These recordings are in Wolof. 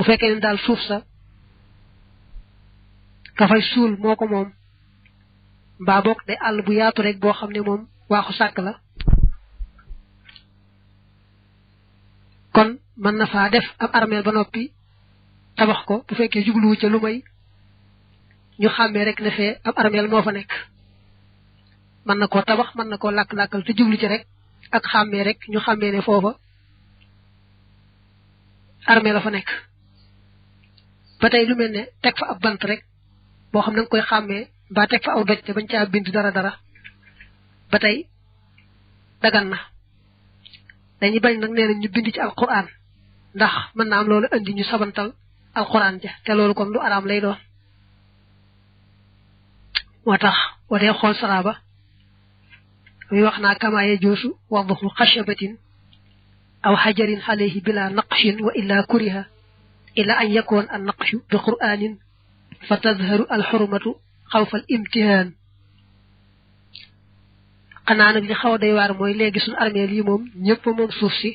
fekkee ne daal suuf sa ka fay suul moo ko moom mbaa boog de àll bu yaatu rek boo xam ne moom waaxu sàkk la kon mën na faa def ab armeel ba noppi tabax ko bu fekkee jubluwu ca lu may ñu xàmmee rek ne fee ab armeel moo fa nekk mën na koo tabax mën na koo làkk-làkkal te jublu ci rek ak xàmmee rek ñu xàmmee ne foofa armeel la fa nekk ba tey lu mel ne teg fa ab bant rek boo xam ne nga koy xàmmee mbaa teg fa aw doj te bañ caa bind dara ba tey dagan na dañuy bañ nag nee na ñu bind ci alquran ndax mën naa am loolu andi ñu sabantal alquran ja te loolu kon lu araam lay doon moo tax wadee xool saraba muy wax naa kamaaye joosu wadahu xashabatin aw xajarin alayhi bila naqshin wa illa kuriha ila an yakun an naqshu bi qur'anin fa tadharu al hurmatu xawfa al imtihan xanaa nag li xaw a doy waar mooy léegi suñu armeel yi moom ñëpp moom suuf si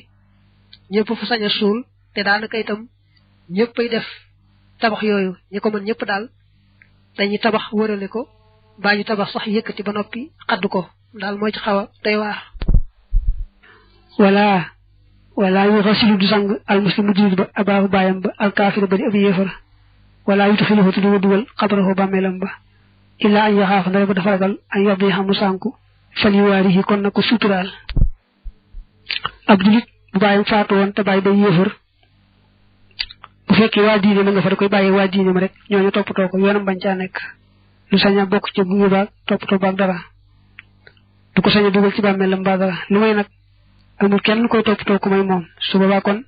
ñëpp fu sañ a suul te daanaka itam ñëppay def tabax yooyu ñi ko mën ñëpp daal dañuy tabax wërale ko baa ñu tabax sax yëkkati ba noppi xadd ko daal mooy ci xaw a doy waar wala yu xasilu du sang al muslimu jullit ba abaahu baayam ba al kaafir ba di ab yéefar wala yu taxiluhu te du dugal xabrahu bàmmeelam ba illa an yaxaaf ndare ba dafa ragal an yabdi xamu sànku fal yuwaarihi kon na ko suturaal ab jullit bu bàyyam faatu woon te bàyyi bay yéefar bu fekkee waa diine ma nga fa da koy bàyyee waa diine ma rek ñooñu toppatoo ko yoonam bañ caa nekk lu sañ a bokk ca gunge baag toppatoo baag dara du ko sañ a dugal ci bàmmeelam ba dara lu may nag amul kenn koy toppatoo ku may moom su boobaa kon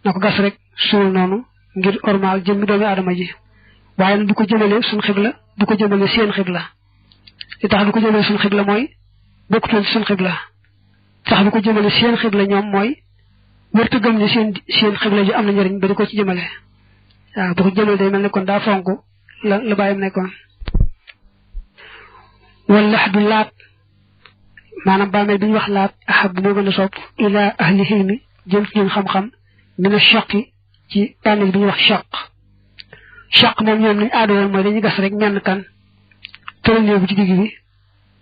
na ko gas rek suul noonu ngir ormal jëmmi doomi aadama ji waaye nag du ko jëmale suñ xibla du ko jëmale seen xibla li tax du ko jëmale suñ xibla mooy bokkutoon ci suñ xibla tax du ko jëmale seen xibla ñoom mooy wërta gëm ne seen xibla ji am na njëriñ ba di ko ci jëmale waaw bu ko jëmale day mel ne kon daa fonk la bàyyam nekkoon wala du laat maanaam bàmmeel bi ñu wax laat ahab moo gën a sopp ila ahli xilmi jëm ci ñun xam-xam mina shaqi ci bàmmeel bi ñu wax shaq moom ñoom nañ aada woon mooy dañuy gas rek menn kan tëral néew bi ci digg bi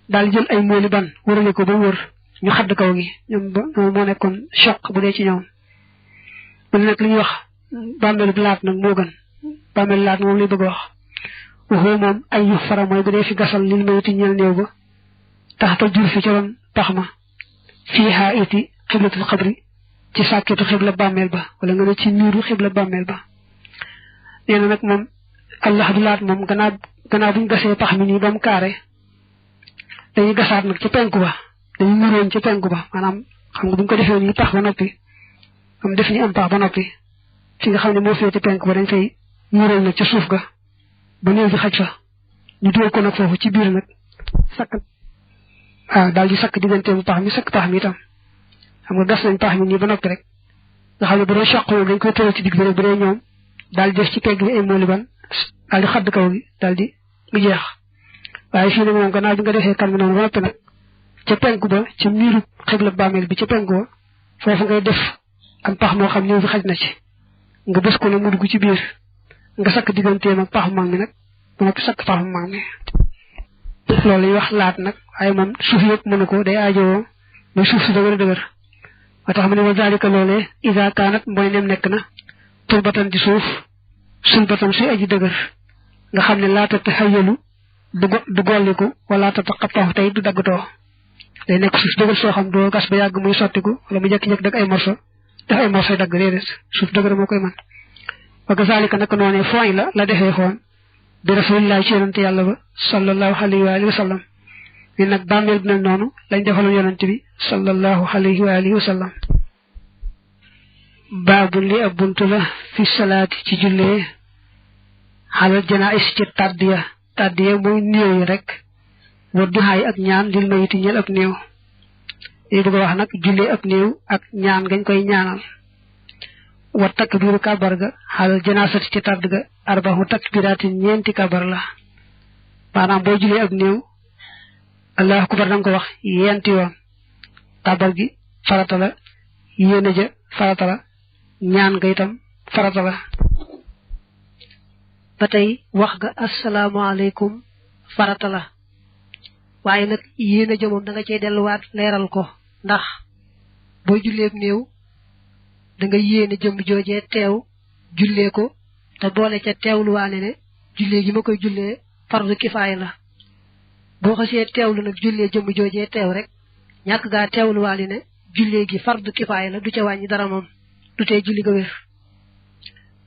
daal jël ay mooli ban wërale ko ba wër ñu xadd kaw gi ñoom moo nekkoon shaq bu dee ci ñoom mu ne nag li ñuy wax bàmmeel bi laat nag moo gën bàmmeel laat moom lay bëgg a wax waxoo moom ay yu fara mooy bu dee fi gasal lil mayiti ñeel néew ba taxta jur fi ci ron pax ma fii xaa iti xiblatul xabri ci sàkketu xibla bàmmeel ba wala nga ne ci miiru xibla bàmmeel ba nee na nag moom allah du laat moom gannaaw buñ gasee pax mi nii ba mu kaare dañuy gasaat nag ci penku ba dañuy muroon ci penku ba maanaam xam nga buñ ko defee nii pax ba noppi am def ni am pax ba noppi fi nga xam ne moo féete penku ba dañ fay muroon nag ca suuf ga ba néew bi xaj fa ñu dugal ko nag foofu ci biir nag sakk daal di sakk digganteemu pax mi sakk pax mi itam xam nga gas nañ pax mi nii ba noppi rek nga xam ne bu dee choq moom dañ koy tëral ci digg bi rek bu dee ñoom daal di def ci pegg bi ay mooli ban daal di xadd kaw gi daal di mu jeex waaye fii nag moom gannaaw bi nga defee kan bi noonu ba noppi nag ca penku ba ca miiru xibla bàmmeel bi ca penku ba foofu ngay def am pax moo xam néew bi xaj na ci nga bës ko nag mu dugg ci biir nga sakk digganteem ak paxu mag mi nag ba noppi sakk paxu mag mi loolu yi wax laat nag waaye moom suuf yëpp mënu ko day aajowoo muy suuf si dëgër dëgër ba tax mu ne wa zalika loolee ida kaanat mooy nem nekk na turbatan di suuf sulbatan suy aji dëgër nga xam ne laata te xayalu du golliku wala ta xattaxu tey du daggatoo day nekk suuf dëgër soo xam doo gas ba yàgg muy sottiku wala mu jekki-jekki dag ay morso def ay morso dagg déedéet suuf dëgër moo koy mën wa kazalika naka noonee fooy la defee xoon bi rasulillahi ci yonante yàlla ba sallallahu alayhi wa sallam ni nag bàmmeel bi nag noonu lañ defaloon yonante bi sallallahu alayhi wa alihi wa sallam baabu li ab buntu la fi salaati ci jullee xalal janaais ci tàddiya mooy néew yi rek wa duxaay ak ñaan lil mayiti ñeel ab néew yi bëgg a wax nag jullee ab néew ak ñaan gañ koy ñaanal wa takbiru kabar ga xalal janaasati ci tàdd ga arbaxu takbiraatin ñeenti kabar la maanaam boo jullee ab néew allahu akbar danga ko wax yenti yoon kabar gi farata la yéene ja farata la ñaan nga itam farata la ba tey wax ga asalaamaaleykum farata la waaye nag yéene ja moom da nga cey delluwaat leeral ko ndax boo julleeb néew da nga yéene jëm joojee teew jullee ko te boole ca teewluwaale ne jullee gi ma koy jullee fardu kifaaya la boo xasee teewlu nag jullee jëm joojee teew rek ñàkk gaa teewluwaale ne jullee gi fardu kifaaya la du ca wàññi dara moom du tee julli ga wér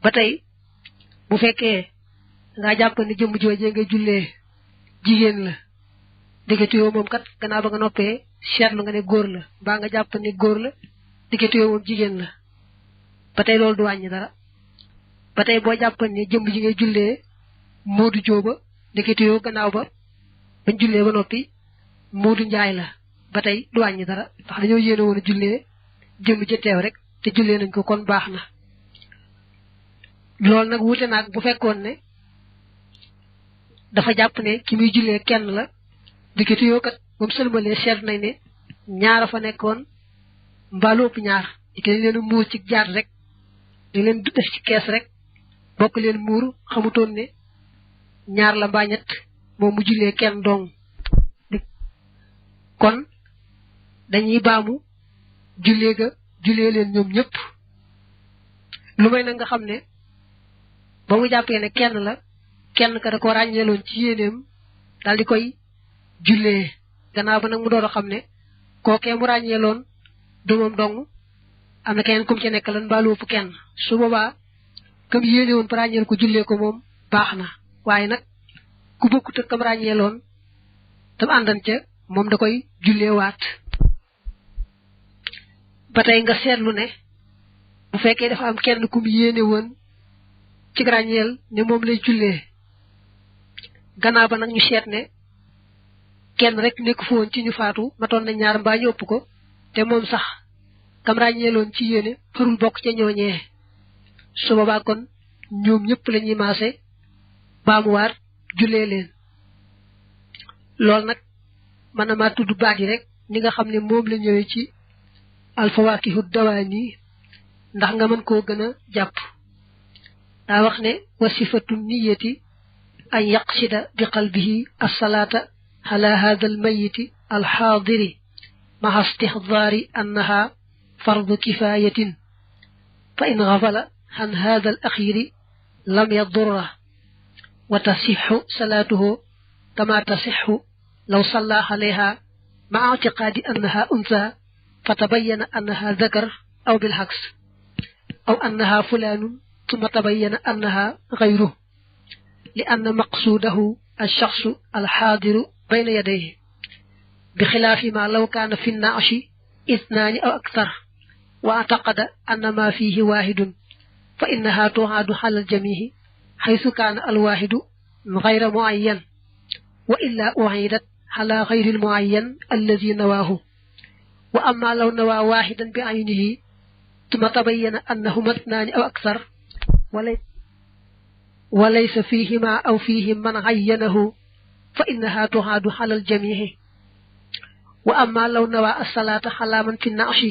ba tey bu fekkee nga jàpp ne jëm joojee nga jullee jigéen la diggante moom kat gannaaw ba nga noppee seetlu nga ne góor la mbaa nga jàpp ne góor la diggante moom jigéen la ba tey loolu du wàññi dara ba tey boo jàpp ne jëmm ji ngay jullee Moodu Jóoba diggante gannaaw ba bañ jullee ba noppi Moodu Njaay la ba tey du wàññi dara ndax dañoo yéene woon a jullee jëmm ja teew rek te jullee nañ ko kon baax na loolu nag wuute naag bu fekkoon ne dafa jàpp ne ki muy jullee kenn la diggante yoo kat moom sëlmalee seet nañ ne ñaara fa nekkoon mbaalu ëpp ñaar di leen muur ci jaar rek di leen def ci kees rek bokk leen muur xamutoon ne ñaar la mbaa ñett moom mu jullee kenn dong kon dañuy baamu jullee ga jullee leen ñoom ñëpp lu may nag nga xam ne ba mu jàppee ne kenn la kenn ka da ko ràññeeloon ci yéeneem daal di koy jullee gannaaw ba nag mu door a xam ne kookee mu ràññeeloon du moom dong am na keneen kum ci nekk lan mbaalu ëpp kenn su boobaa kam yéene woon ba ràññeel ko jullee ko moom baax na waaye nag ku bokkut ak kam ràññeeloon tam àndan ca moom da koy jullee waat ba tey nga seetlu ne bu fekkee dafa am kenn kum yéene woon ci ràññeel ne moom lay jullee gannaaw ba nag ñu seet ne kenn rek nekk foon ci ñu faatu matoon na ñaar mbaa ñu ëpp ko te moom sax kam ràññeeloon ci yéene farul bokk ca ñooñee su boobaa kon ñoom ñëpp la ñuy maase baamuwaat jullee leen loolu nag mën na maa tudd baat yi rek ni nga xam ne moom la ñëwee ci alfawaakihu dawaani ndax nga mën koo gën a jàpp daa wax ne wasifatu niyati an yaqsida bi qalbihi as-salaata ala hada almayiti alxaadiri maha istixdaari annaha fardu kifayatin fa in gafala an hada alaxiri lam yadurra wa tasixu salaatuhu kama tasixu law salla alayha maa ictiqaadi annaha unsa fa tabayana annaha dakar aw bilxaks aw annaha fulaanun ثم تبين أنها غيره لأن مقصوده الشخص الحاضر بين يديه بخلاف ما لو كان في النعش اثنان أو أكثر واعتقد أن ما فيه واحد فإنها تعاد على الجميع حيث كان الواحد غير معين وإلا أعيدت على غير المعين الذي نواه وأما لو نوى واحدا بعينه ثم تبين أنهما اثنان أو أكثر وليس فيهما أو فيهم من عينه فإنها تعاد على الجميع وأما لو نوى الصلاة على من في النعش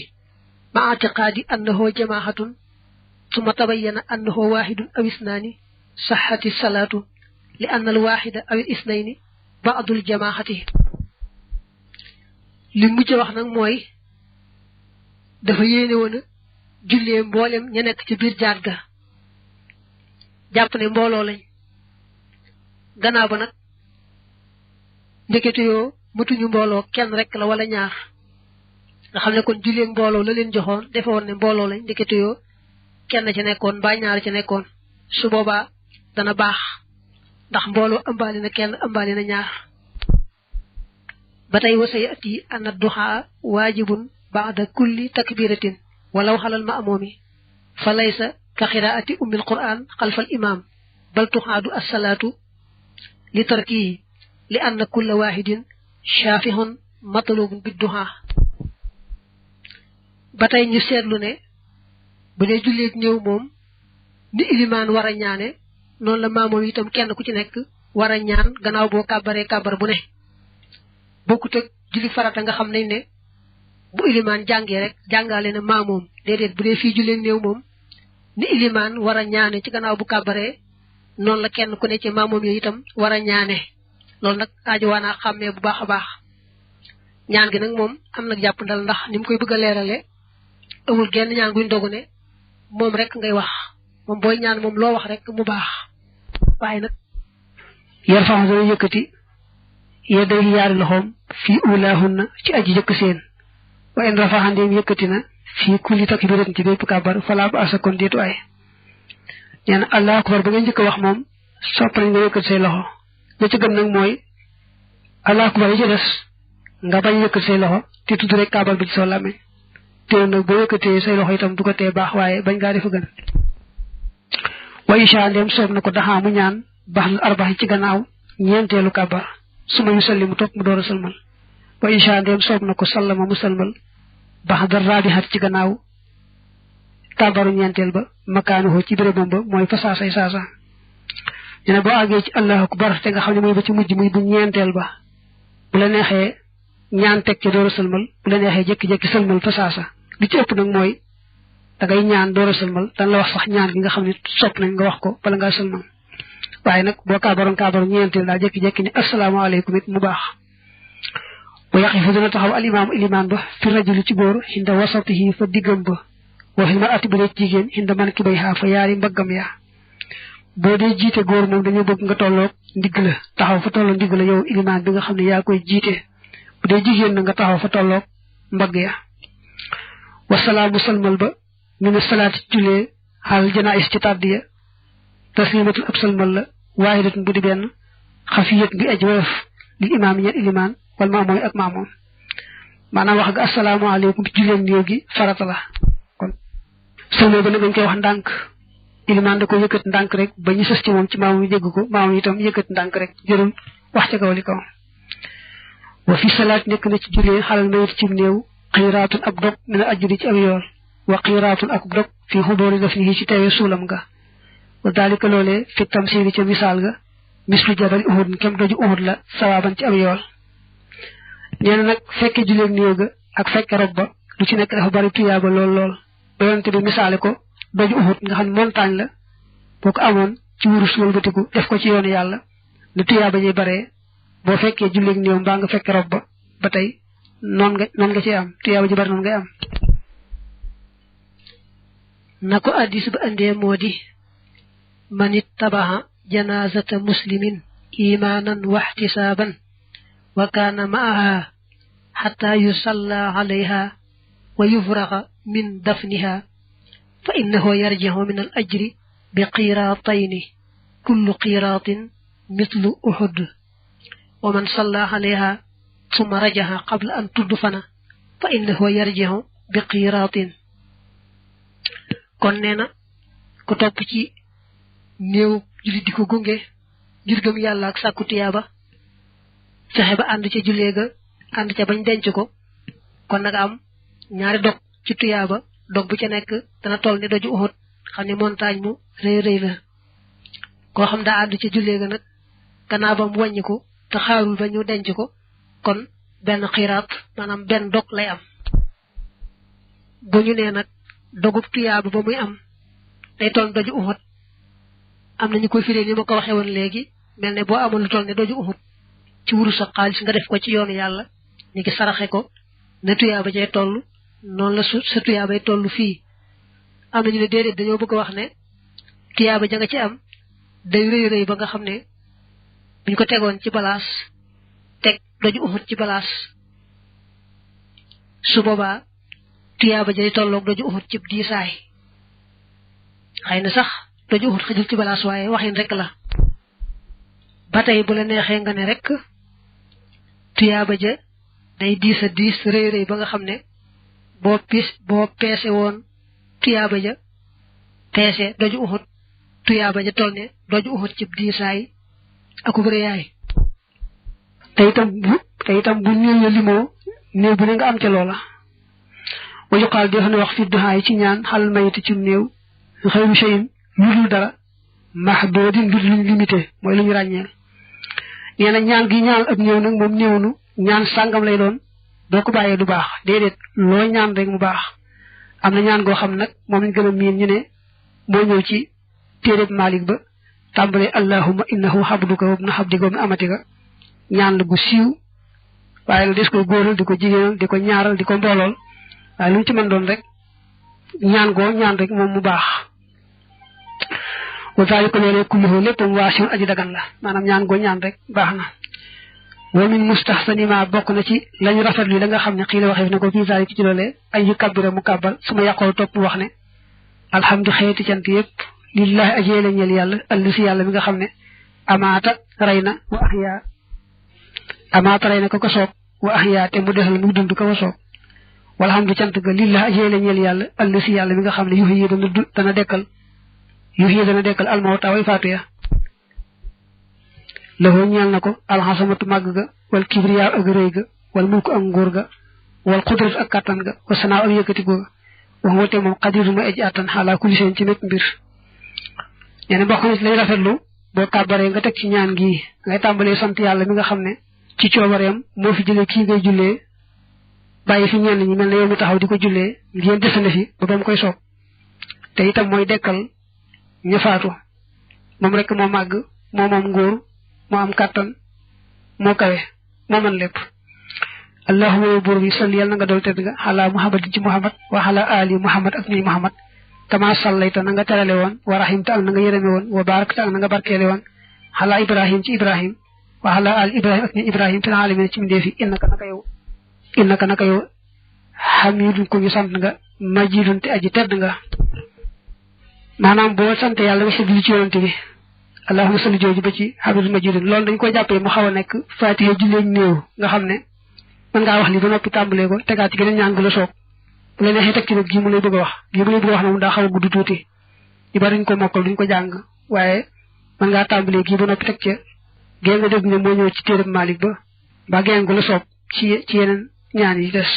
مع اعتقاد أنه جماعة ثم تبين أنه واحد أو اثنان صحت الصلاة لأن الواحد أو الاثنين بعض الجماعة li mujj wax nag mooy dafa yéene woon jullee mboolem ña nekk ci biir jaat ga jàpp ne mbooloo lañ gannaaw ba nag ndekete yoo matuñu mbooloo kenn rek la wala ñaar nga xam ne kon jullee mbooloo la leen joxoon defe woon ne mbooloo lañ ndekete yoo kenn ci nekkoon mbaa ñaar ci nekkoon su boobaa dana baax ndax mbooloo ëmbaale na kenn ëmbaale na ñaar ba tey wasa yati anna duhaa waajibun baada kulli takbiratin walaw xalal ma'mumi fa laysa ka qiraati ummil quran xalfal imam bal tuxaadu assalaatu li tarkihi li anna kulla waahidin shaafihun matlubun bi duhaa ba tey ñu seetlu ne bu dee julleeg ñëw moom ni ilimaan war a ñaane noonu la maamoom itam kenn ku ci nekk war a ñaan gannaaw boo kàbbaree kàbbar bu ne bokkut ak julli farata nga xam nañ ne bu ilimaan jàngee rek jàngale na maamoom déedéet bu dee fii julleeg néew moom ni ilimaan war a ñaane ci gannaaw bu kàbbaree noonu la kenn ku ne ci maamoom yooyu itam war a ñaane loolu nag aajo waanaa xàmmee bu baax a baax ñaan gi nag moom am nag jàpp ndal ndax ni mu koy bëgg a leerale amul genn ñaan guñ dogu ne moom rek ngay wax moom booy ñaan moom loo wax rek mu baax waaye nag yar faxam dana yëkkati yedday yaari loxoom fii ulaahunna ci aji jëkk seen wa in rafaxandeem yëkkati na fii kulli takbiratin ci bépp kàbbar falaa ba asa kon déetu ay nee na allahu akbar ba nga njëkk a wax moom sopp nañ nga yëkkati say loxo la ci gën nag mooy allahu akbar yi ci des nga bañ yëkkati say loxo te tudd rek kàbbar bi ci soo làmmiñ teew nag boo yëkkatee say loxo itam du ko tee baax waaye bañ ngaa defa gën wa isha ndeem soob na ko daxaa mu ñaan baax na arbax ci gannaaw ñeenteelu kàbbar su ma yu salli mu topp mu door a salmal wa isha ndeem soob na ko sallama mu salmal baax da raabixat ci gannaaw kàbbaru ñeenteel ba makaanuhu ci bérébam ba mooy fa saasay saasa ñu ne boo àggee ci allahu akbar te nga xam ne mooy ba ci mujj muy bu ñeenteel ba bu la neexee ñaan teg ci door a salmal bu la neexee jékki-jékki salmal fa saasa li ci ëpp nag mooy da ngay ñaan door a salmal dan la wax sax ñaan gi nga xam ne sopp nañ nga wax ko bala ngaa salmal waaye nag boo kaabaru ñeenteel daa jékki-jékki ni asalaamaaleykum it mu baax bu yaqifu dina taxaw al imaam ilimaan ba fi rajuli ci góor xinda wasatihi fa diggam ba waxil ma ati bu dee jigéen xinda man ki bay xaa fa yaari mbaggam yaa boo dee jiite góor moom dañoo bëgg nga tolloog ndigg la taxaw fa tolloog ndigg la yow ilimaan bi nga xam ne yaa koy jiite bu dee jigéen na nga taxaw fa tolloog mbagg ya wasalaamu salmal ba mina salaati jullee xaal janaais ci tàddiya taslimatul ab salmal la waahidatun bu di benn xafiyat bi aj woyof li imaam ñeel ilimaan wal maamoom ak maamoom maanaam wax nga asalaamaaleykum ci julleen néew gi farata la kon salmal ba nag dañ koy wax ndànk ilimaan da ko yëkkat ndànk rek ba ñu sës ci moom ci maamoom yi dégg ko maamoom itam yëkkat ndànk rek jërul wax ca kaw li kaw wa fi salaat nekk na ci jullee xalal mayit ci néew xiiraatun ab dog mina ajuri ci ab yool wa xiiraatun ak dog fii xubóori daf ni ci teewee suulam nga wa daalika loolee fi tamsiili ca misaal ga mislu jabal uhud kem doju uhud la sawaaban ci ab yool nee na nag fekke julleeg néew ga ak fekke rob ba lu ci nekk dafa bari tuyaaba lool lool doonte bi misaale ko doju uhud nga xam ne montagne la boo ko amoon ci wurus wëlbatiku def ko ci yoonu yàlla ne tuyaaba ñuy baree boo fekkee julleeg néew mbaa nga fekke rob ba tey noon nga ci am tuyaaba ji bari noonu ngay am na ko addis ba andee moo di man ittabaha janaazata muslimin imaanan wa ihtisaaban wa kaana ma'aha xataa yusalla alayha wa yufraxa min dafniha fa innahu yarji'u min al ajri bi qiraatayni kullu qiraatin mithlu uhud wa man salla alayha summa rajaha qabla an tudfana fa innahu yarji'u bi qiraatin kon nee na ku topp ci néew julli di ko gunge ngir gëm yàlla ak sàkku tiyaaba fexe ba ànd ca jullee ga ànd ca bañ denc ko kon nag am ñaari dog ci tuyaaba dog bu ca nekk dana toll ni doju Uhud xam ne montagne mu rëy rëy la koo xam daa ànd ca jullee ga nag gannaaw ba mu wàññi ko te xaarul ba ñu denc ko kon benn xiraat maanaam benn dog lay am bu ñu nee nag dogub tuyaaba ba muy am day toll doju Uhud am nañu koy firee ni ma ko waxee woon léegi mel ne boo amoon lu toll ne doju Uhud ci wurus ak xaalis nga def ko ci yoonu yàlla ni ki saraxe ko ne tuyaaba jay toll noonu la sa tuyaabay toll fii am nañu ne déedéet dañoo bëgg a wax ne tuyaaba ja nga ci am day rëy rëy ba nga xam ne buñ ko tegoon ci balaas teg doju Uhud ci balaas su boobaa tuyaaba jay tolloog doju Uhud ci diisaay xëy na sax doju Uhud xëjul ci balaas waaye waxin rek la ba tey bu la neexee nga ne rek tuyaaba ja day diis a diis rëy rëy ba nga xam ne boo peese woon tuyaaba ja peese doju Uhud tuyaaba ja toll ne doju Uhud ci diisaay ak rëyaay te itam bu néew ya limoo néew bu ne nga am ca loola wa yuqaal def na wax fi duhaa yi ci ñaan xalal mayiti ci néew xëyru shay'in lu dul dara mahdoodin lu luñ limité mooy lu ñu ràññeel nee na ñaan gi ñaan ab néew nag moom néewnu ñaan sàngam lay doon doo ko bàyyee du baax déedéet loo ñaan rek mu baax am na ñaan goo xam nag moom lañ gën a miin ñu ne moo ñëw ci téereb Maalik ba tàmbale allahumma innahu habduka wa ibnu habdika wa ibnu amatika ñaan la gu siiw waaye lu des koy góoral di ko jigéenal di ko ñaaral di ko mboolool waaye lu mu ci mën doon rek ñaan goo ñaan rek moom mu baax wa zalika loolee kulluhu léppam waasiun aji dagan la maanaam ñaan goo ñaan rek baax na wa min mustahsani ma bokk na ci lañu rafet li la nga xam ne xii la waxee na ko fii zalika ci loolee ay yu kabbira mu kàbbar su ma yàqoo topp wax ne alhamdu xeeti cant yëpp lillahi ajee la ñeel yàlla alli si yàlla mi nga xam ne amaata rey na wa ahyaa amaata rey na ko soob wa ahyaa te mu desal muy dund ko wa soob walhamdu cant ga lillahi ajee la ñeel yàlla alli si yàlla mi nga xam ne yuhyi dana dekkal almawta way faatu ya lahu ñeel na ko alxasamatu màgg ga wal kibriya ak rëy ga wal mulku ak nguur ga wal xudrat ak kàttan ga wa sanaa ak yëkkati ga wax wate moom xadiru ma aji attan xaalaa kulli seen ci mépp mbir nee na bokk na ci lay rafetlu boo kàbbaree nga teg ci ñaan gii ngay tàmbalee sant yàlla mi nga xam ne ci coobareem moo fi jëlee kii ngay jullee bàyyi fi ñenn ñi mel ne yow mi taxaw di ko jullee ngeen desale fi ba ba mu koy soob te itam mooy dekkal ña faatu moom rek moo màgg moo moom nguur moo am kàttan moo kawe moo mën lépp allahumma yow buur bi salli yàlla na nga dool tedd nga xalaa muhammadin ci muhammad wa xalaa ali muhammad ak ñuy muhammad kama sallayta na nga terale woon wa rahimta ak na nga yërëme woon wa barakta ak na nga barkeele woon xalaa ibrahim ci ibrahim wa xalaa ali ibrahim ak ñuy ibrahim fil alamin ci mbindeefi innaka naka yow xamidun ko ñu sant nga majidun te aji tedd nga maanaam boo sant yàlla nga séddlu ci yonante bi allahumma salli jooju ba ci hamidun majidun loolu dañ ko jàppee mu xaw a nekk fatiha julleeg néew nga xam ne mën ngaa wax li ba noppi tàmbalee ko tegaat ci geneen ñaan gu la soog bu la neexee teg ci nag gii mu lay bëgg a wax gii mu lay bëgg a wax na mu daa xaw a gudd tuuti ñu bari duñ ko mokkal duñ ko jàng waaye mën ngaa tàmbalee gii ba noppi teg ca gée nga dégg ne moo ñëw ci téereb Malik ba mbaa geneen gu la soog ci yeneen ñaan yi des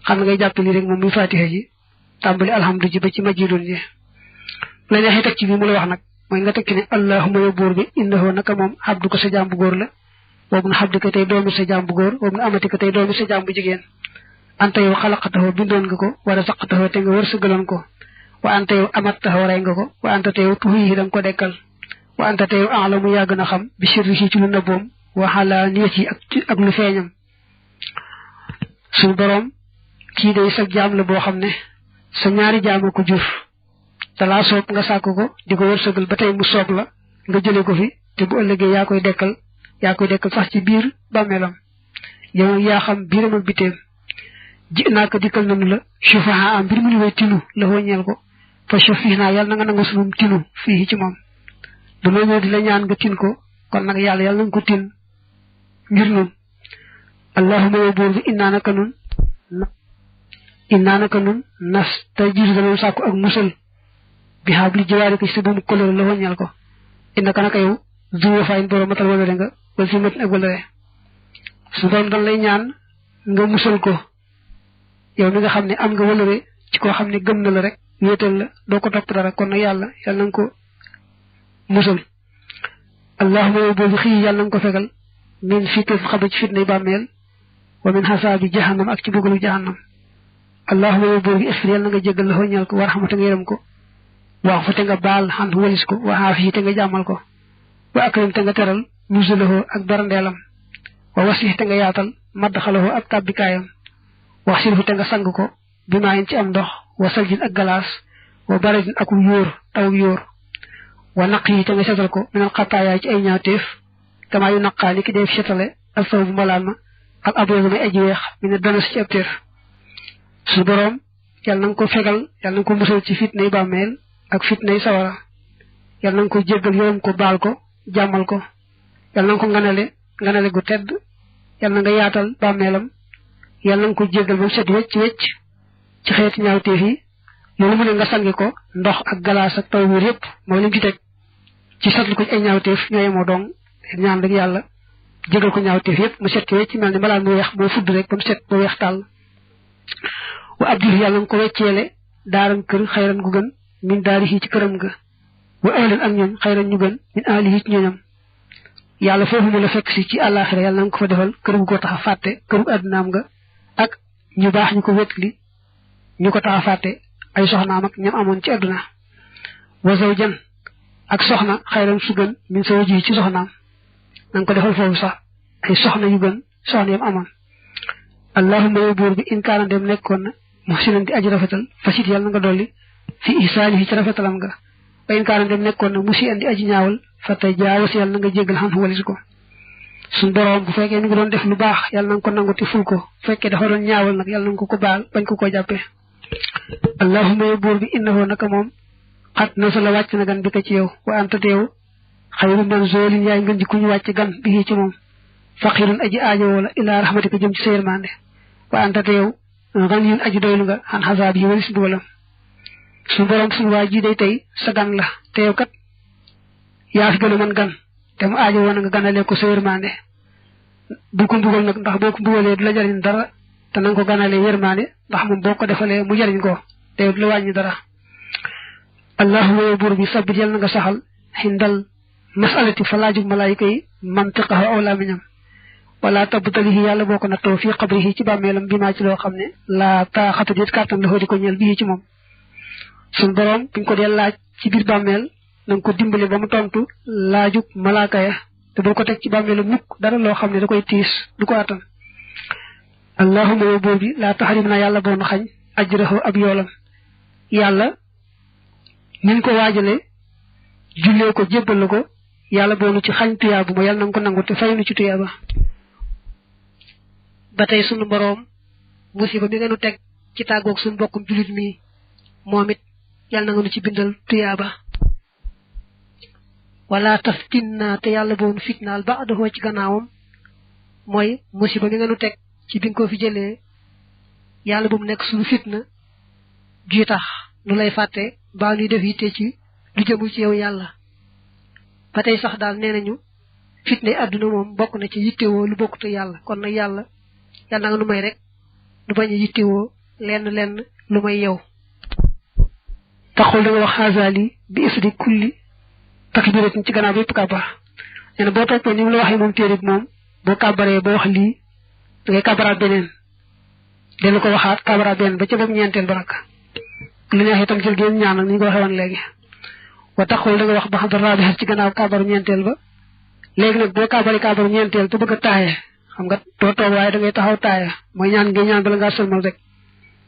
xam ngay jàpp lii rek moom muy fatiha ji tàmbali alhamdu ji ba ci majidun ji bu la neexee teg ci bii mu la wax nag mooy nga tekki ne allahumma yow buur bi innahu naka moom abdu ko sa jaam bu góor la boobu na xabdi ko tey doomi sa jaam bu góor boobu na amati ko tey doomi sa jaam bu jigéen anta yow xalaqataxoo bindoon nga ko wala saqataxoo te nga wërsëgaloon ko wa anta yow amattaxoo rey nga ko wa anta te yow tuxuyi da nga ko dekkal wa anta te yow alamu yaa gën a xam bi sirrihi ci lu nëbboom wa xalaa niyat yi ak lu feeñam suñu boroom kii day sa jaam la boo xam ne sa ñaari jaama ko jur dalaa soob nga sàkk ko di ko wërsëgal ba tey mu soob la nga jële ko fi te bu ëllëgee yaa koy dekkal sax ci biir bàmmeelam yow yaa xam biiram ak biteem ji naa ko dikkal nanu la sufaha am mbir mu ñu way tinu la wëññeel ko fa suuf fii naa yàlla na nga nangu sunum tinu fii ci moom du noo ñëw di la ñaan nga tin ko kon nag yàlla na nga ko tin ngir nun allahumma yow buur bi innaa naka nun nas tey jiitu danoon sàkku ak musal bi xaab li jawaari ko ci sa buumu kolóor la wëññeel ko innaka naka yow zuwa fayin borom matal wala nga wala si matin ak wala su doon dan lay ñaan nga musal ko yow mi nga xam ne am nga wëlëre ci koo xam ne gëm na la rek wéetal la doo ko topp dara kon nag yàlla na nga ko musal allahumma yow boobu xii yàlla na nga ko fegal min fitna xaba ci fitnay bàmmeel wa min xasaabi jahannam ak ci bugalu jahannam allahumma yow boobu ixfir yàlla na nga jéggal la xooñal ko warxamata nga yërëm ko wax fa te nga baal xan walis ko wa aafi te nga jàmmal ko wa akrim te nga teral nuzulahu ak barandeelam wa wasih te nga yaatal madxalahu ak tàbbikaayam wax silfu te nga sang ko bi maayin ci am ndox wa saljin ak galaas wa baradin ak yóor taw yóor wa naq yi te nga setal ko minal xataayaay ci ay ñaawteef kamaa yu naqaa ni ki dee setale al saw bu mbalaan ma ak aboobu may aji weex mi ne dana ci ab téer su boroom yàlla na nga ko fegal yàlla na nga ko musal ci fitnay bàmmeel ak fitnay sawara yàlla na nga ko jéggal yërëm ko baal ko jàmmal ko yàlla na nga ko nganale gu tedd yàlla na nga yaatal bàmmeelam yàlla na nga ko jéggal ba mu set wecc wecc ci xeeti ñaawteef yi loolu mu ne nga sangi ko ndox ak galaas ak taw bi yépp mooy lim ci teg ci satlu ko ci ay ñaawteef ñooye moo dong ñaan rek yàlla jégal ko ñaawteef yépp mu set wecc mel ni mbalaan mu weex moo fudd rek ba mu set ba weex tàll wa abdil yàlla nga ko wecceele daaran kër xayran gu gën min daarihi ci këram ga wa ahlan ak ñoom xayran ñu gën min ahlihi ci ñoñam yàlla foofu mu la fekk si ci àllaaxira yàlla nga ko fa defal kër gu ko tax a fàtte këru àddunaam nga ak ñu baax ñu ko wétli ñu ko tax a fàtte ay soxnaam ak ñam amoon ci àdduna wa zawjan ak soxna xayran su gën min sa waji ci soxnaam nang ko defal foofu sax ay soxna yu gën soxna yam amoon allahumma yow buur bi in kaana dem nekkoon na muhsinan di aji rafetal fasit yàlla na nga dolli fi ihsaanihi ci rafetalam nga wa in kaana dem nekkoon na musi andi aji ñaawal fa tajaawaz yàlla na nga jéggal xan walis ko suñ borom bu fekkee mi ngi doon def lu baax yàlla na nga ko nangu te ful ko fekkee dafa doon ñaawal nag yàlla na nga ko baal bañ ko jàppee allahumma yow buur bi innahu naka moom xat nasala wàcc na gan bi ko ci yow wa anta teew xayru man zoolin yaay ngën ji ku ñu wàcc gan bi ci moom faqirun aji aajo wala ilaa rahmatika jëm ci sa yërmande wa anta teew ganiyun aji doylu nga xan xasaab yi walis mbugalam suñu borom suñu waa ji day tey sa gan la teew kat yaa fi gën a mën gan te mu aajo woon nga ganale ko sa yërmande bu ko mbugal nag ndax boo ko mbugalee du la jariñ dara te nanga ko ganale yërmande ndax moom boo ko defalee mu jariñ ko te du la wàññi dara allahumma yow buur bi sabbit yàlla na nga saxal xindal masalati fa laajug malaayika yi mantiqahu aw lamiñam wala tabtalihi yàlla boo ko nattoo fii qabrihi ci bàmmeelam bi maa ci loo xam ne laa taaxata déet kàttan la di ko ñeel bii ci moom suñ boroom buñ ko dee laaj ci biir bàmmeel na nga ko dimbale ba mu tontu laajug malaaka ya te boo ko teg ci bàmmeelam mukk dara loo xam ne da koy tiis du ko attan allahumma yow buur bi laa taxarim naa yàlla boonu xañ ajrahu ab yoolam yàlla niñ ko waajale jullee ko jébbal la ko yàlla boonu ci xañ tuyaabu ma yàlla na nga ko nangu te faynu ci tuyaaba ba tey sunu boroom musiba mi nga nu teg ci tàggoog suñu bokkum jullit mi moom it yàlla na nga nu ci bindal tuyaaba wala taftinna te yàlla boonu fitnaal ba adoo ci gannaawam mooy musiba mi nga nu teg ci bi nga ko fi jëlee yàlla bu mu nekk suñu fitna ji tax nu lay fàtte baa ñuy def yitte ci lu jëmul ci yow yàlla ba tey sax daal nee nañu fitne àdduna moom bokk na ci yittewoo lu bokkute yàlla kon nag yàlla na nga nu may rek nu bañ a yittewoo lenn lu may yow taxul da nga wax xaasali bi isdi kulli takbiratin ci gannaaw bépp kàbbar nee na boo toppee ni mu la waxee moom téere bi moom boo kàbbaree ba wax lii da ngay kàbbaraat beneen dellu ko waxaat kàbbaraat beneen ba ca bopp ñeenteel ba nag lu neex itam jël génn ñaan ni ñu ko waxee woon léegi wa taxul da nga wax ba xam dara bi ci gannaaw kàbbaru ñeenteel ba léegi nag boo kàbbaree kàbbaru ñeenteel te bëgg a taaye xam nga doo toog waaye da ngay taxaw taaya mooy ñaan ngay ñaan bala ngaa sëlmal rek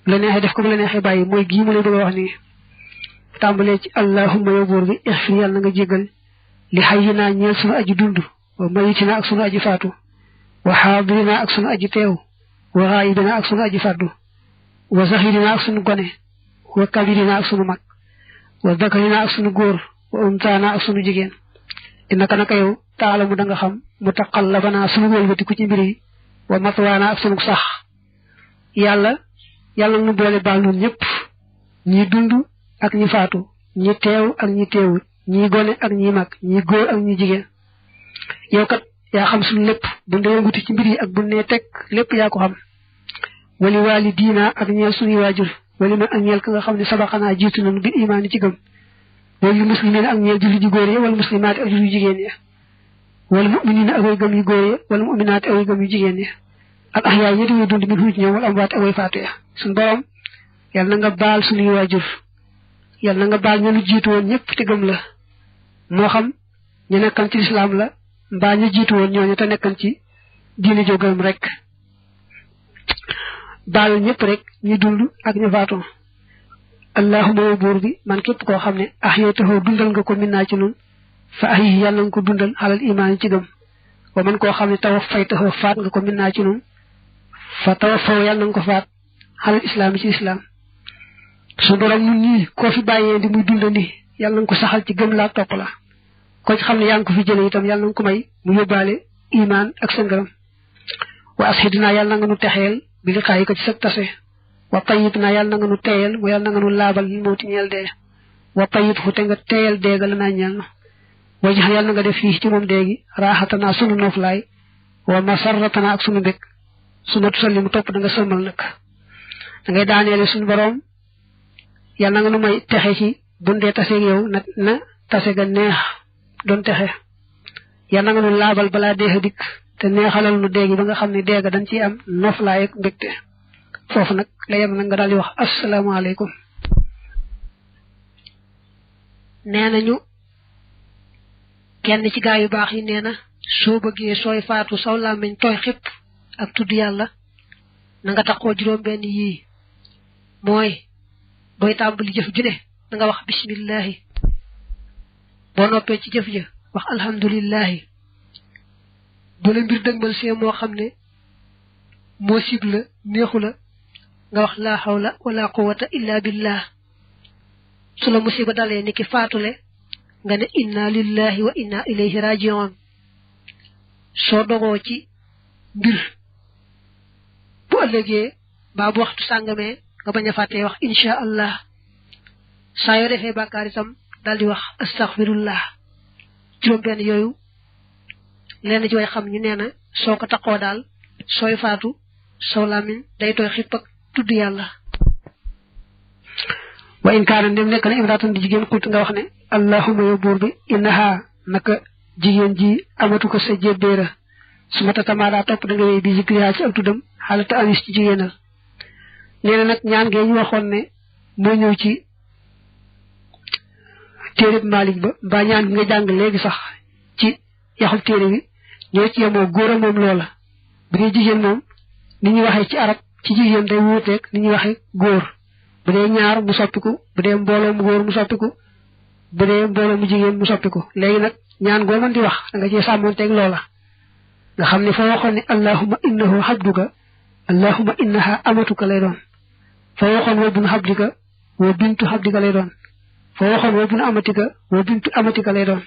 bu la neexee def ko bu la neexee bàyyi mooy gii mu lay bëgg a wax nii tàmbalee ci allahumma yow buur bi ixfir yàlla na nga jéggal li hayyinaa ñeel sunu aji dund wa mayitinaa ak sunu aji faatu wa xaadirinaa ak sunu aji teew wa xaayibinaa ak sunu aji faddu wa zahirinaa ak sunu gone wa kabirinaa ak sunu mag wa dakarinaa ak sunu góor wa untaanaa ak sunu jigéen innaka naka yow taalamu da nga xam mutaqallabanaa sunu wëlbatiku ci mbir yi wa matwaanaa ak sunu sax yàlla nu boole baal nun ñëpp ñi dund ak ñi faatu ñi teew ak ñi teewul ñi gone ak ñi mag ñi góor ak ñi jigéen yow kat yaa xam suñu lépp bu ndee yënguti ci mbir yi ak bu nee teg lépp yaa ko xam wali waali diina ak ñeel suñuy waajur wali man ak ñeel ka nga xam ne sabaxanaa jiitu nañu bi imaani ci gëm wali muslimin ak ñeel julli ji góor yi wala muslimaati ak julli jigéen ya wala muminina ak way gëm yu góor ya wala muminaati ak way gëm yu jigéen ya ak ahyaay ñi di dund min xuuj ñoom wala amwaati ak way faatu ya suñu borom yàlla na nga baal suñuy waajur yàlla na nga baal ñu jiitu woon ñëpp te gëm la moo xam ñu nekkan ci lislaam la mbaa ñu jiitu woon ñooñu te nekkan ci diine joo gëm rek baal ñëpp rek ñu dund ak ñu faatu allahumma yow buur bi man képp koo xam ne ahyaytahu dundal nga ko min naa ci nun fa ahyi yàlla nga ko dundal xalal imaan ci gëm wa man koo xam ne tawaffaytahu faat nga ko min naa ci nun fa tawaffaw yàlla nga ko faat xalal islaam ci islaam su borom ñun ñii koo fi bàyyee di muy dundandi yàlla nga ko saxal ci gëm laa topp la ko ci xam ne yaa ngi ko fi jële itam yàlla nga ko may mu yóbbaale imaan ak sa ngërëm wa ashidnaa yàlla nga nu texeel bi li xaayi ko ci sa tase wa tayyib naa yàlla nga nu teeyal mu yàlla nga nu laabal li mawti ñeel dee wa tayyib fu te nga teeyal deega la naa ñeel na wa jax yàlla nga def fii ci moom déegi raaxatanaa sunu nooflaay wa masarratanaa ak sunu mbég su ma tusalli mu topp da nga sëlmal nag da ngay daaneele suñu borom yàlla nga nu may texe ci bundee taseeg yow na tase ga neex doon texe yàlla nga nu laabal balaa deex a dikk te neexalal nu déegi ba nga xam ne déega dañ ciy am noflaay ak mbégte foofu nag la yem nag nga daal di wax asalaamaaleykum nee nañu kenn ci gaay yu baax yi neena soo bëggee sooy faatu saw làmmiñ tooy xip ak tudd yàlla na nga taxoo juróom benn yii mooy booy tàmbali jëf ju ne na nga wax bismillahi boo noppee ci jëf ja wax alhamdulillahi bu la mbir dëgmal see moo xam ne moo sib la neexu la nga wax laa hawla wala quwwata illa billah su la musiba dalee ni ki faatule nga ne inna lillahi wa inna ilayhi raji'un soo dogoo ci mbir bu ëllëgee baa bu waxtu sàngamee nga bañ a fàttee wax insha allah saa yoo defee bàkkaar itam daldi wax astaghfirullah juróom benn yooyu lenn ci way xam ñu nee na soo ko taxoo daal sooy faatu saw làmmiñ day tooy xipp ak tudd yàlla wa in kaana ndem nekk na imraatan di jigéen xult nga wax ne allahumma yow buur bi innaha naka jigéen ji amatu ko sa jébbéera su ma tatamaada topp da nga wéy bi zikriha ci ak tuddam xaalata anis ci jigéenal nee na nag ñaan ngee ñu waxoon ne moo ñëw ci téereb Malik ba mbaa ñaan gi nga jàng léegi sax ci yaxul téere bi ñoo ci yemoo góor a moom loola bu dee jigéen moom ni ñuy waxee ci arab ci jigéen day wuuteeg ni ñuy waxee góor bu dee ñaar mu soppiku bu dee mbooloo mu góor mu soppiku bu dee mbooloo mu jigéen mu soppiku léegi nag ñaan goo mën di wax da nga cee sàmmonteeg loola nga xam ne foo waxoon ne allahumma innahu habduka allahumma innaha amatuka lay doon foo waxoon wa bun habdika wa bintu habdika lay doon foo waxoon wa bun amatika wa bintu amatika lay doon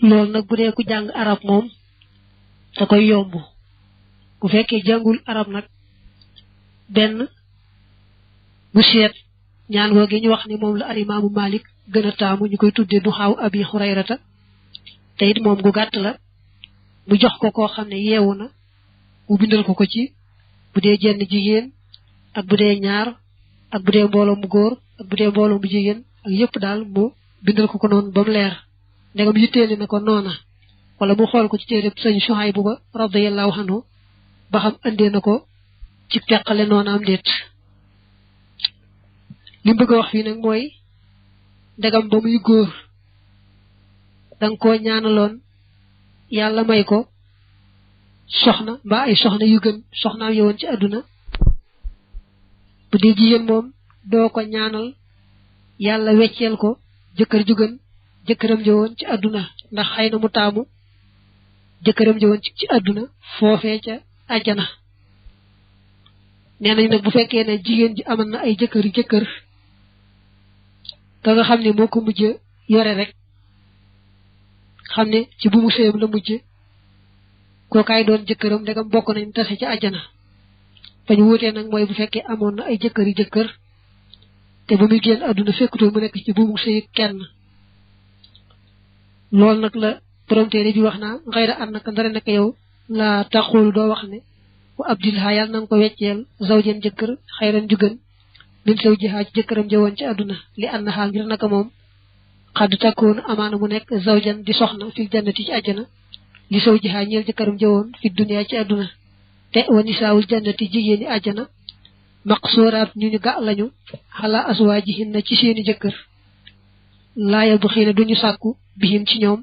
loolu nag bu dee ku jàng arab moom da koy yomb bu fekkee jàngul arab nag benn bu seet ñaan googu ñu wax ni moom la alimaamu Malik gën a taamu ñu koy tuddee du xaaw abi xurayrata te it moom gu gàtt la mu jox ko koo xam ne yeewu na mu bindal ko ci bu dee jenn jigéen ak bu dee ñaar ak bu dee mbooloo mu góor ak bu dee mbooloo mu jigéen ak yépp daal mu bindal ko noonu ba mu leer ndegam yitteeli na ko noona wala mu xool ko ci téere sëñ Suhaybu ba radiyallahu anhu ba xam andee na ko ci teqale noona am déet li bëgg a wax fii nag mooy ndegam ba muy góor danga koo ñaanaloon yàlla may ko soxna mbaa ay soxna yu gën soxnaam yowoon ci àdduna bu dee jigéen moom doo ko ñaanal yàlla wecceel ko jëkkër ju gën jëkkëram jëwoon ci àdduna ndax xëy na mu taamu jëkkëram jëwoon ci àdduna foofee ca àjjana nee nañ nag bu fekkee ne jigéen ji amal na ay jëkkër ka nga xam ne moo ko mujj yore rek xam ne ci bu mu sëyam la mujj kookaay doon jëkkëram ndegam bokk nañ tase ci àjjana fa ñu wuutee nag mooy bu fekkee amoon na ay jëkkër te ba muy génn àdduna fekkutoon mu nekk ci bu mu sëy kenn loolu nag la borom téere bi wax naa xayra an naka ndare naka yow la taxul doo wax ne wa abdilha yàlla na nga ko wecceel zawjen jëkkër xayran ju gën min saw jihaa ci jëkkëram jëwoon ci àdduna li ànd xaal ngir naka moom xadd takkoon amaana mu nekk zawjan di soxna fi jannati ci àjjana li saw jihaa ñeel jëkkëram jëwoon fi duniyaa ci àdduna te wa nisaawul jannati jigéeni àjjana maqsooraat ñu gà lañu xalaa aswaajihin na ci seeni jëkkër laaya bu xëy na duñu sàkku bihim ci ñoom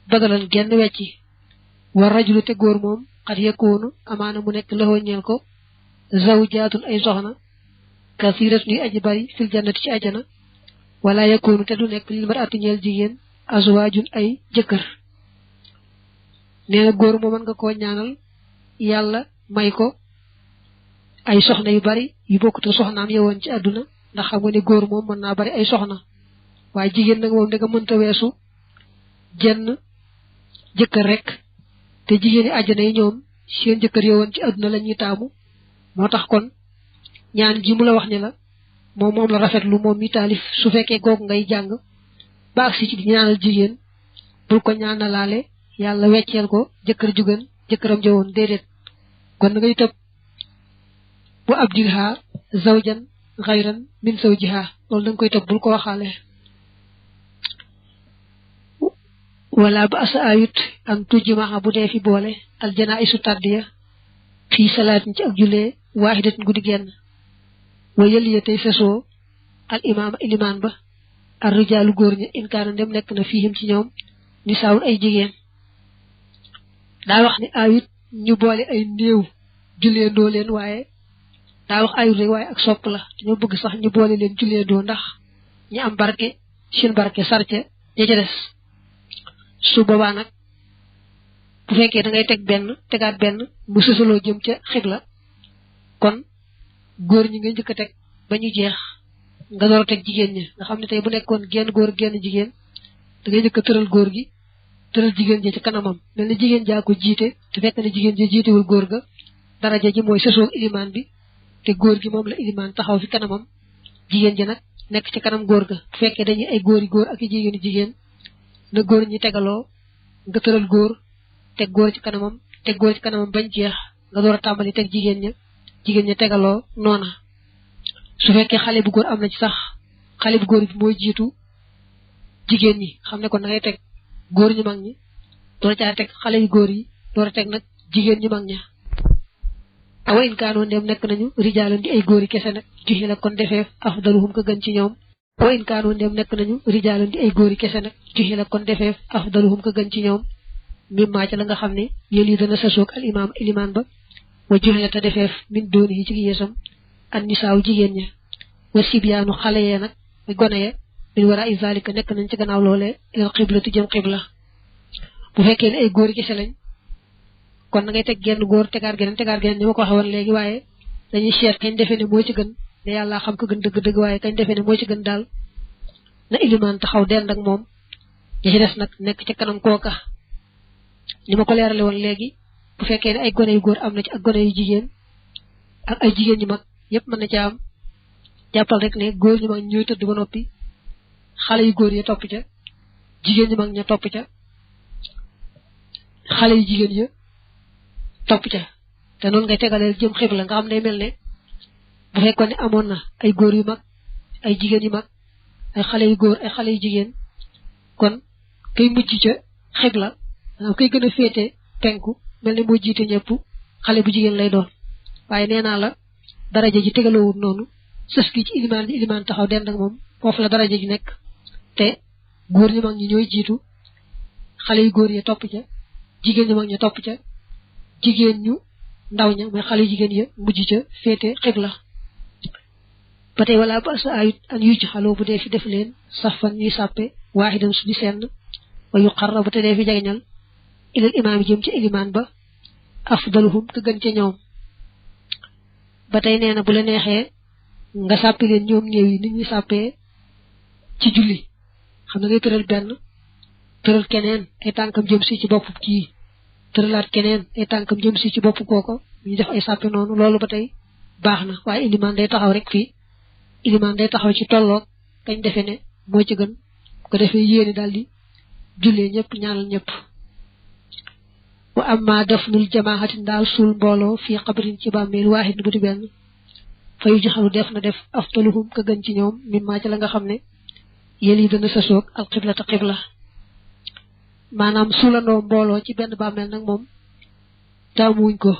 badalan genn wecci war rajulu te góor moom xat yekkoonu amaana mu nekk laxoo ñeel ko zawjaatun ay soxna kasirat ñuy aji bari fil jannati ci àjjana wala yekkoonu te du nekk lil mar'ati ñeel jigéen azwaajun ay jëkkër nee na góor moo mën nga koo ñaanal yàlla may ko ay soxna yu bari yu bokkute soxnaam yowoon ci àdduna ndax xam nga ne góor moom mën naa bari ay soxna waaye jigéen nag moom da nga mënta weesu jenn jëkkër rek te jigéeni àjjana yi ñoom seen jëkkër yowoon ci àdduna la ñuy taamu moo tax kon ñaan gi mu la wax ni la moom la rafetlu moom mi taalif su fekkee googu ngay jàng ba agsi ci di ñaanal jigéen bul ko ñaanalaale yàlla wecceel ko jëkkër ju gën jëkkëram jëwoon déedéet kon ngay tëb bu abdilha zawjan xayran min zawjiha loolu da nga koy tëb bul ko waxaale wala ba asa ayut an tujjimaa bu dee fi boole aljanaa isu tàddiya fii salaatin ci ak jullee waaxidatin guddi genn wa yëliya tey fesoo al imaama ilimaan ba ar rijaalu góor ña in kaana dem nekk na fiihim ci ñoom nisaawun ay jigéen daa wax ni ayut ñu boole ay néew jullee doo leen waaye daa wax ayut rek waaye ak sopp la dañoo bëgg sax ñu boole leen jullee doo ndax ñi am barke seen barke sarce ña ca des su boobaa nag bu fekkee da ngay teg benn tegaat benn mu sësaloo jëm ca xibla kon góor ñi nga njëkk a teg ba ñu jeex nga door a teg jigéen ñi nga xam ne tey bu nekkoon genn góor genn jigéen da ngay njëkk a tëral góor gi tëral jigéen ji ci kanamam mel ni jigéen jaa ko jiite te fekk ne jigéen ji jiitewul góor ga daraja ji mooy sësoo ilimaan bi te góor gi moom la ilimaan taxaw fi kanamam jigéen ji nag nekk ci kanam góor ga bu fekkee dañuy ay góori góor ak i jigéeni jigéen na góor ñi tegaloo nga tëral góor teg góor ci kanamam teg góor ci kanamam bañ jeex nga door a tàmbali teg jigéen ña tegaloo noona su fekkee xale bu góor am na ci sax xale bu góor bi mooy jiitu jigéen ñi xam ne kon da ngay teg góor ñu mag ñi door caa teg xale yu góor yi door a teg nag jigéen ñu mag ña awa in kaanoo ndem nekk nañu rijaalan di ay góor yi kese nag juxi la kon defeef afdaluhum ka gën ci ñoom awa in kaanoo ndem nekk nañu rijaalan di ay góor yi kese nag juxi la kon defeef afdaluhum ka gën ci ñoom mimmaa ca la nga xam ne yéen yi dana sasoog al imaam ilimaan ba wa juxi la te defeef min dooni yi ci yeesam an nisaaw jigéen ña wa sibyaanu xale yee nag muy gone ya min wara i zalika nekk nañ ci gannaaw loolee ilal xiblati jëm xibla bu fekkee ne ay góor kese lañ kon na ngay teg genn góor tegaat geneen ni ma ko waxee woon léegi waaye dañuy seet kañ defee ne moo ci gën ne yàlla xam ko gën dëgg-dëgg waaye kañ defee ne moo ci gën daal na ilimaan taxaw dend ak moom ñi ci des nag nekk ci kanam kooka ni ma ko leerale woon léegi bu fekkee ne ay gone yu góor am na ci ak gone yu jigéen ak ay jigéen ñu mag yépp mën na ca am jàppal rek ne góor ñu mag ñooy tëdd ba noppi xale yu góor ya topp ca jigéen ñu mag ña topp ca xale yu jigéen ya topp ca te noonu ngay tegalee jëm xibla nga xam ne mel ne bu fekkoon ne amoon na ay góor yu mag ay jigéen yu mag ay xale yu góor ay xale yu jigéen kon kay mujj ca xibla maanaam kay gën a féete penku mel ne moo jiite ñëpp xale bu jigéen lay doon waaye nee naa la daraja ji tegalowul noonu sës gi ci ilimaan taxaw dend ak moom foofu la daraja ji nekk te góor ñu mag ñi ñooy jiitu xale yu góor ya topp ca jigéen ñu mag ña topp ca jigéen ñu ndaw ña mooy xale yu jigéen ya mujj ca féete xibla ba tey wala ba sa ayut an yuj xaloo bu dee fi def leen safan ñuy sàppe waaxidan su di senn wa yu xarra bu te dee fi jegeñal ilal imaam jëm ci ilimaan ba afdaluhum ka gën ca ñoom ba tey nee na bu la neexee nga sàppi leen ñoom néew yi nit ñi sàppee ci julli xam na ngay tëral benn tëral keneen ay tànkam jëm si ci bopp kii tëralaat keneen ay tànkam jëm si ci bopp kooko ñu def ay sàppe noonu loolu ba tey baax na waaye ilimaan day taxaw rek fii ilimaan day taxaw ci tolloog kañ defe ne moo ci gën ko defee yéene daal di jullee ñëpp ñaanal ñëpp wa amma dafnul jamaahatin daal suul mbooloo fii xabrin ci bàmmeel waahid bu di benn fa yu joxalu def na def aftaluhum ka gën ci ñoom mimmaa ci la nga xam ne yéen yi dana sasoog al xiblata xibla maanaam suulandoo mbooloo ci benn bàmmeel nag moom taamuwuñ ko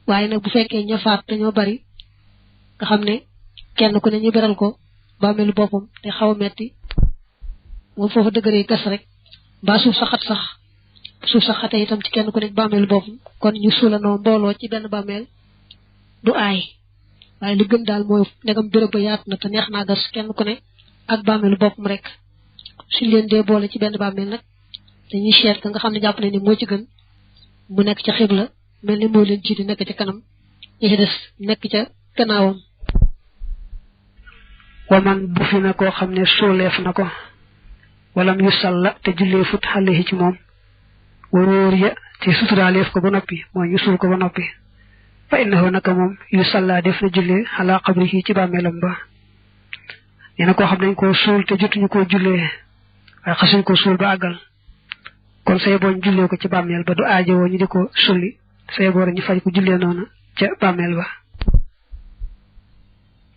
waaye nag bu fekkee ña faat dañoo bari nga xam ne kenn ku ne ñu beral ko bàmmeelu boppam te xaw a metti moom foofu dëgëree gas rek mbaa suuf sa xate itam ci kenn ku nekk bàmmeelu boppam kon ñu suulandoo mbooloo ci benn bàmmeel du aay waaye li gën daal mooy ndegam béréb ba yaatu na te neex naa gas kenn ku ne ak bàmmeelu boppam rek suñ leen dee boole ci benn bàmmeel nag dañuy seet ka nga xam ne jàpp nañ ni moo ci gën mu nekk ca xibla mel ni moo leen jiite nekk ca kanam ñi ci des nekk ca gannaawam waman bu fi na koo xam ne sooleef na ko walam yu salla te jullee fut xale yi ci moom waróor ya te suturaaleef ko ba noppi mooy ñu suul ko ba noppi fa innahu naka moom yu salla def na jullee xalaa xabrihi ci bàmmeelam ba nee na koo xam nañ koo suul te jotuñu koo jullee waaye xasuñ ko suul ba àggal kon say boo ñu jullee ko ci bàmmeel ba du aajowoo ñu di ko sulli say boo ñu faj ko jullee noonu ca bàmmeel ba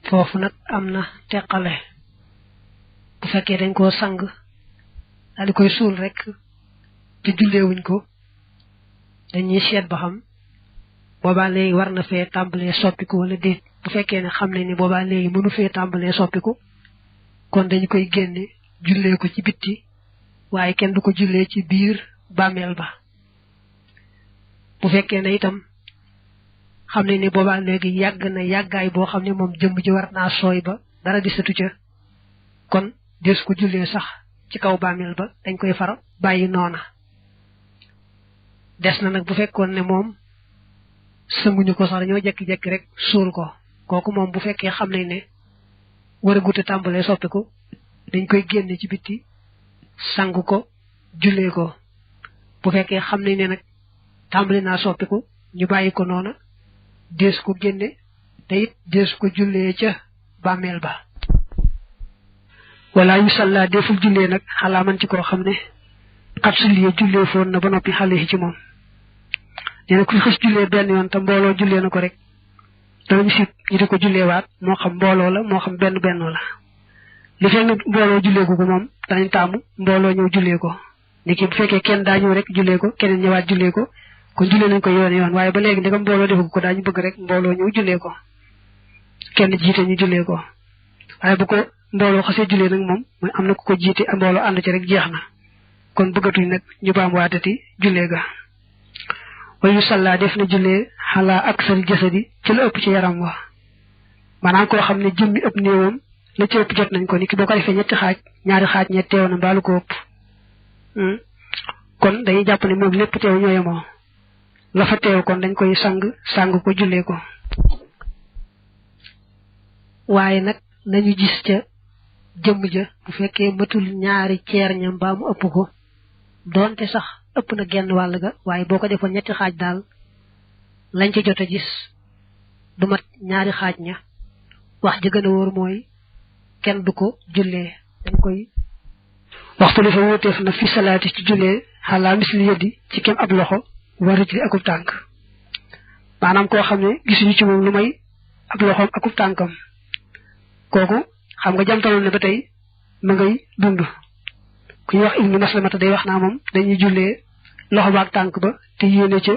foofu nag am na teqale bu fekkee dañ koo sang daal di koy suul rek te julleewuñ ko dañuy seet ba xam boobaa léegi war na fee tàmbalee soppiku wala déet bu fekkee ne xam ne ni boobaa léegi mënu fee tàmbalee soppiku kon dañ koy génne jullee ko ci bitti waaye kenn du ko jullee ci biir bàmmeel ba bu fekkee ne itam xam ne ni boobaa léegi yàgg na yàggaay boo xam ne moom jëmm ji war naa sooy ba dara di satu ca kon des ko jullee sax ci kaw bàmmeel ba dañ koy far bàyyi noona des na nag bu fekkoon ne moom sënguñu ko sax dañoo jekki-jekki rek suul ko kooku moom bu fekkee xam nañ ne war a guta tàmbalee soppiku dañ koy génne ci bitti sang ko jullee ko bu fekkee xam nañ ne nag tàmbali naa soppiku ñu bàyyi ko noona dees ko génne te it dees ko jullee ca bàmmeel ba wala yu salla deful jullee nag xalaa man ci koo xam ne xat sulliye jullee foon na ba noppi xale yi ci moom nee na ku xës jullee benn yoon te mbooloo jullee na ko rek danañu sit ñu di ko julleewaat moo xam mbooloo la moo xam benn la li fekk ne mbooloo jullee ko moom danañ taamu mbooloo ñëw jullee ko ni ki bu fekkee kenn daa ñëw rek jullee ko keneen ñëwaat jullee ko kon jullee nañ ko yoon waaye ba léegi ndegam mbooloo defu ko daañu bëgg rek mbooloo ñëw jullee ko kenn jiite ñu jullee ko waaye bu ko mbooloo xasee jullee nag moom mooy am na ku ko jiite mbooloo ànd ci rek jeex na kon bëggatuñ nag ñu baam waatati jullee ga wayu salla def na jullee xalaa aksari jasadi ci la ëpp ci yaram wa maanaam koo xam ne jëmmi ëpp néewam la ci ëpp jot nañ ko ni ki boo ko defee ñetti xaaj ñaari xaaj ñett teew na mbaalu ko ëpp kon dañuy jàpp ne moom lépp teew ñoo yemoo la fa teew kon dañ koy sang ko jullee ko waaye nag nañu gis ca jëmm ja bu fekkee matul ñaari ceer ñam mbaa mu ëpp ko doonte sax ëpp na genn wàll ga waaye boo ko defoon ñetti xaaj daal lañ ca jot a gis du mat ñaari xaaj ña wax ji gën a wóor mooy kenn du ko jullee dañ koy waxtu li fa wuteef na fi salaati ci jullee xalaa misli yëddi ci kem ab loxo warit li akub tànk maanaam koo xam ne gisuñu ci moom lu may ab loxoom akub tànkam kooku xam nga jamtaloon ne ba tey ma ngay dund ku ñuy wax ibnu maslamata day wax naa moom dañuy jullee loxo ba ak tànk ba te yéene ca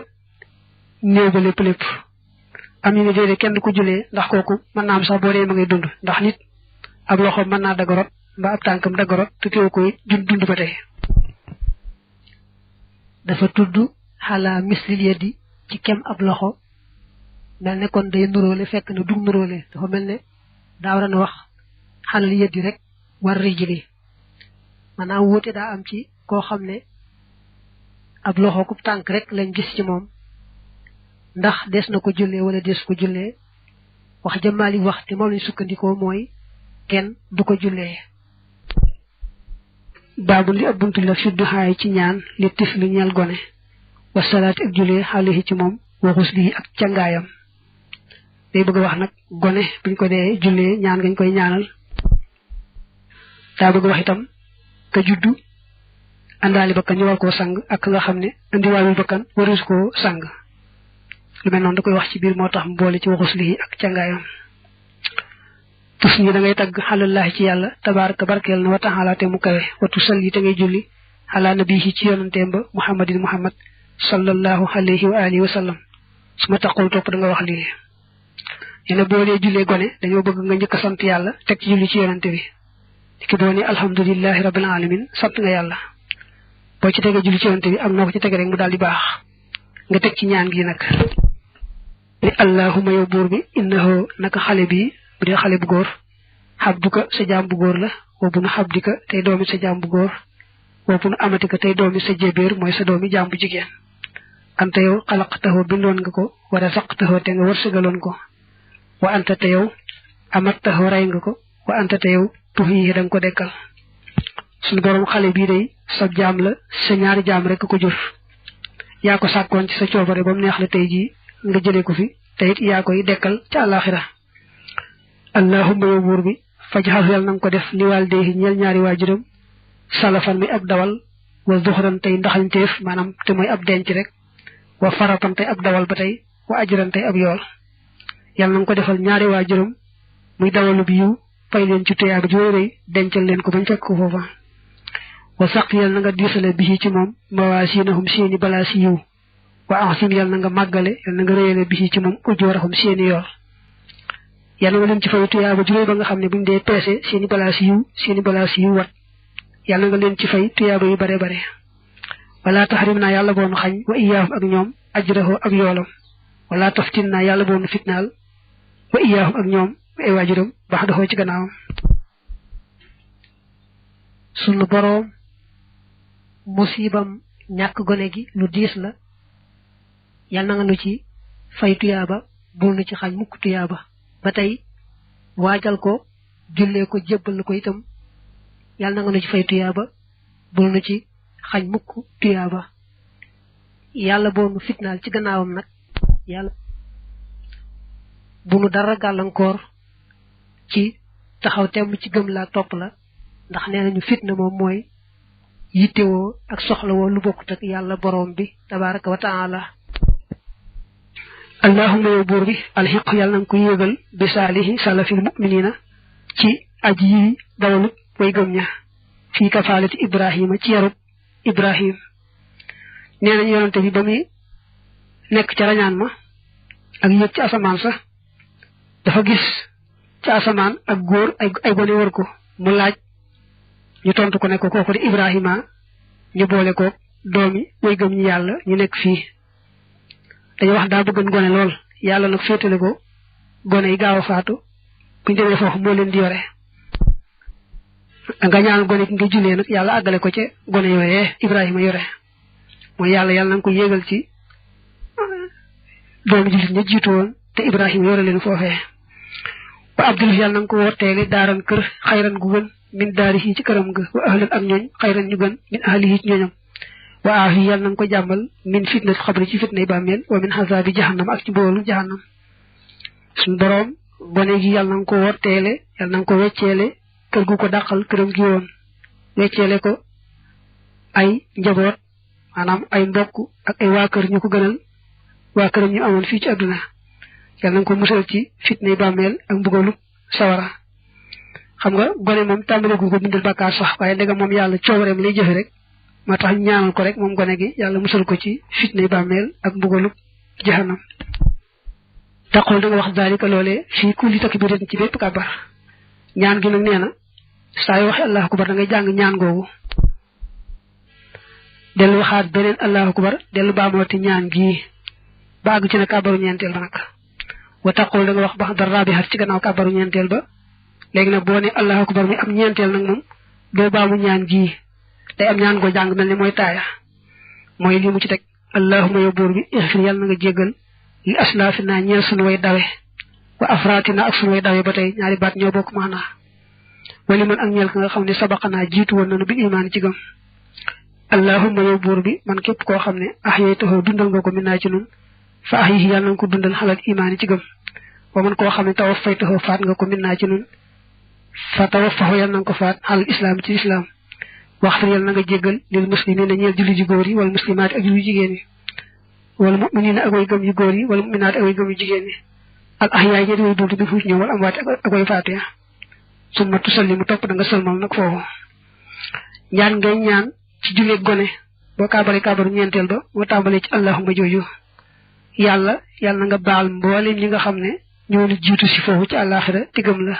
néew ba lépp am ñu ne déedéet kenn du ko jullee ndax kooku mën naa am sax boo dee ma ngay dund ndax nit ab loxo mën naa dagarot mbaa ab tànkam dagarot te teew koy dund ba tey dafa tudd xalaa mislil yeddi ci kem ab loxo mel ne kon day nuróole fekk na dug nuróole dafa mel ne daa war a wax xalal yeddi rek war rijli maanaam wóote daa am ci koo xam ne ab loxo ku tànk rek lañ gis ci moom ndax des na ko jullee wala des ko jullee wax jëmmaali wax te moom lañ sukkandikoo mooy kenn du ko jullee baabu li ab buntu la fi duxaay ci ñaan li tifli ñeel gone wasalaati ak jullee xaalihi ci moom waxus lii ak cangaayam day bëgg a wax nag gone buñ ko dee jullee ñaan ngañ koy ñaanal daa bëgg wax itam ka juddu àndaali bakkan ñu war koo sang ak nga xam ne indiwaayul bakkan warus koo sang lu mel noonu da koy wax ci biir moo tax mu boole ci waxus lii ak cangaayam tus ñi da ngay tagg xalallaahi ci yàlla tabaaraka barkeel na wa taala te mu kawe watu sal yi te ngay julli xalaa nabihi ci yonanteem ba muhammad sallallahu alayhi wa alihi wa sallam su ma taxul topp da nga wax lii yéena boo dee jullee gone dañoo bëgg nga njëkk a sant yàlla teg ci julli ci yonante bi ki boo ne alhamdulillahi rabbil alamin sant nga yàlla boo ci tegee julli ci yonante bi am noo ko ci tege rek mu daal di baax nga teg ci ñaan gi nag ni allahumma yow buur bi innahu naka xale bi bu dee xale bu góor xabduka sa jaam bu góor la wa bunu xabdika tey doomi sa jaam bu góor wa bunu amatika tey doomi sa jébéer mooy sa doomi jaam bu jigéen anta yow xalaqtahu bindoon nga ko wa razaqtahu te nga wërsëgaloon ko wa anta te yow amattahu rey nga ko wa anta te yow tuhyi da nga ko dekkal suñu borom xale bii day sab jaam la sa ñaari jaam rek ko jur yaa ko sàkkoon ci sa coobare ba mu neex la tey jii nga jëlee ko fi te it yaa koy dekkal ca àllaaxira allahumma yow buur bi fajxal yàlla na nga ko def li waalidayhi ñeel ñaari waajuram salafan mi ab dawal wa zuxran tey ndaxañteef maanaam te mooy ab denc rek wa faratan tey ab dawal ba tey wa ajran tey ab yool yàlla na nga ko defal ñaari waajuram muy dawalu bi yiw fay leen ci tuyaaba ju rëy dencal leen ko bañ fekk ko foofa wa saq yàlla na nga diisale bi ci moom mawaasinahum seeni balaa si yiw wa ansim yàlla na nga màggale yàlla na nga rëyale bi ci moom ujoorahum seeni yool yàlla nga leen ci fay tuyaaba juróy ba nga xam ne buñ dee peese seeni balaas yiw wat yàlla nga leen ci fay tuyaaba yu bare bare wala tahrim naa yàlla boonu xañ wa iyaahum ak ñoom ajrahu ak yoolam wala taftin naa yàlla boonu fitnaal wa iyaahum ak ñoom ay waajuram baax doxoo ci gannaawam sunu boroom musibam ñàkk gone gi lu diis la yàlla na nga nu ci fay tuyaaba bul nu ci xañ mukk tuyaaba ba tey waajal ko jullee ko jébbal ko itam yàlla na nga nu ci fay tuyaaba bul nu ci xañ mukk tuyaaba yàlla boo nu fitnaal ci gannaawam nag yàlla bu nu dara gàllankoor ci taxaw temm ci gëm laa topp la ndax nee nañu fitna moom mooy yittewoo ak soxlawoo lu bokkut ak yàlla boroom bi tabaraka wa taala allahumma yow buur bi alxiq yàlla nanga ko yéegal bi saalihi salafil muminina ci aji yi dawalut way gëm ña fii kafaalati ibrahima ci yarub ibrahim nee nañu yonante bi ba muy nekk ca rañaan ma ak yëg ci asamaan sax dafa gis ci asamaan ak góor ay gone wër ko mu laaj ñu tontu ko ne ko kooku di ibrahima ñu boole ko doomi way gëm ñi yàlla ñu nekk fii dañu wax daa bëggoon gone lool yàlla nag féetale ko gone yi gaaw a faatu buñu demee foofu moo leen di yore nga ñaan gone gi nga jullee nag yàlla àggale ko ca gone yooyee ibrahima yore mooy yàlla na nga ko yéegal ci doomi jullit ña jiitu woon te ibrahima yore leen foofee wa abdul yàlla na nga ko worteele daaran kër xayran gu gën min daarihi ci këram ga wa ahlan ak ñooñ xayran ñu gën min ahlihi ci ñooñam wa aahi yàlla na nga ko jàmmal min fitnati xabri ci fitnay bàmmeel wa min xasaabi jahannam ak ci boolu jahannam suñu boroom gone gi yàlla na nga ko worteele yàlla na nga ko wecceele kër gu ko dàqal këram gi woon wecceele ko ay njaboot maanaam ay mbokk ak ay waa kër ñu ko gënal waa këram ñu amoon fii ci àdduna yàlla na nga ko musal ci fitnay bàmmeel ak mbugalu sawara xam nga gone moom tàmbale gu ko bindal bàkkaar sax waaye ndegam moom yàlla coobareem lay jëfe rek moo tax ñaanal ko rek moom gone gi yàlla musal ko ci fitnay bàmmeel ak mbugalu jahannam taqul da nga wax daalika loolee fii kulli takbiratin ci bépp kàbbar ñaan gi nag nee na saa yoo waxe allahu akbar da ngay jàng ñaan googu dellu waxaat beneen allahu akbar dellu baamooti ñaan gii ba àgg ci ne kàbbaru ñeenteel ba nag wa taqul da nga wax bax dara bi xat ci gannaaw kàbbaru ñeenteel ba léegi nag boo ne allahu akbar mi am ñeenteel nag moom doo baamu ñaan gii day am ñaan goo jàng mel ni mooy taaya mooy lii mu ci teg allahumma yow buur bi ixfir yàlla na nga jéggal li aslaafina ñeel sunu way dawe wa afraatina ak sunu way dawe ba tey ñaari baat ñoo bokk maanaa wali man ak ñeel ka nga xam ne sabaqanaa jiitu woon nañu bil imaan ci gëm allahumma yow buur bi man képp koo xam ne ahyaytahu dundal nga ko min naa ci nun fa ahyihi yàlla na nga ko dundal xalal imaan ci gëm wa man koo xam ne tawaffaytahu faat nga ko min naa ci nun fa tawaffahu yàlla na nga ko faat xalal islaam ci islaam waxfir yàlla na nga jéggal lil muslimina ñeel julli ji góor yi wala muslimaati ak julli jigéen yi wala mu'minina ak way gëm yu góor yi wala mu'minaati ak way gëm yu jigéen yi al ahyaay ñetti way dund bi fuuc ñoom wala am waati ak way faatu ya summa tusallimu topp da nga sëlmal nag foofu ñaan ngay ñaan ci julleeg gone boo kaabalee kaabaru ñeenteel ba moo tàmbalee ci allahumma jooju yàlla na nga baal mboolem ñi nga xam ne ñoo ñu jiitu si foofu ci àllaaxira te gëm la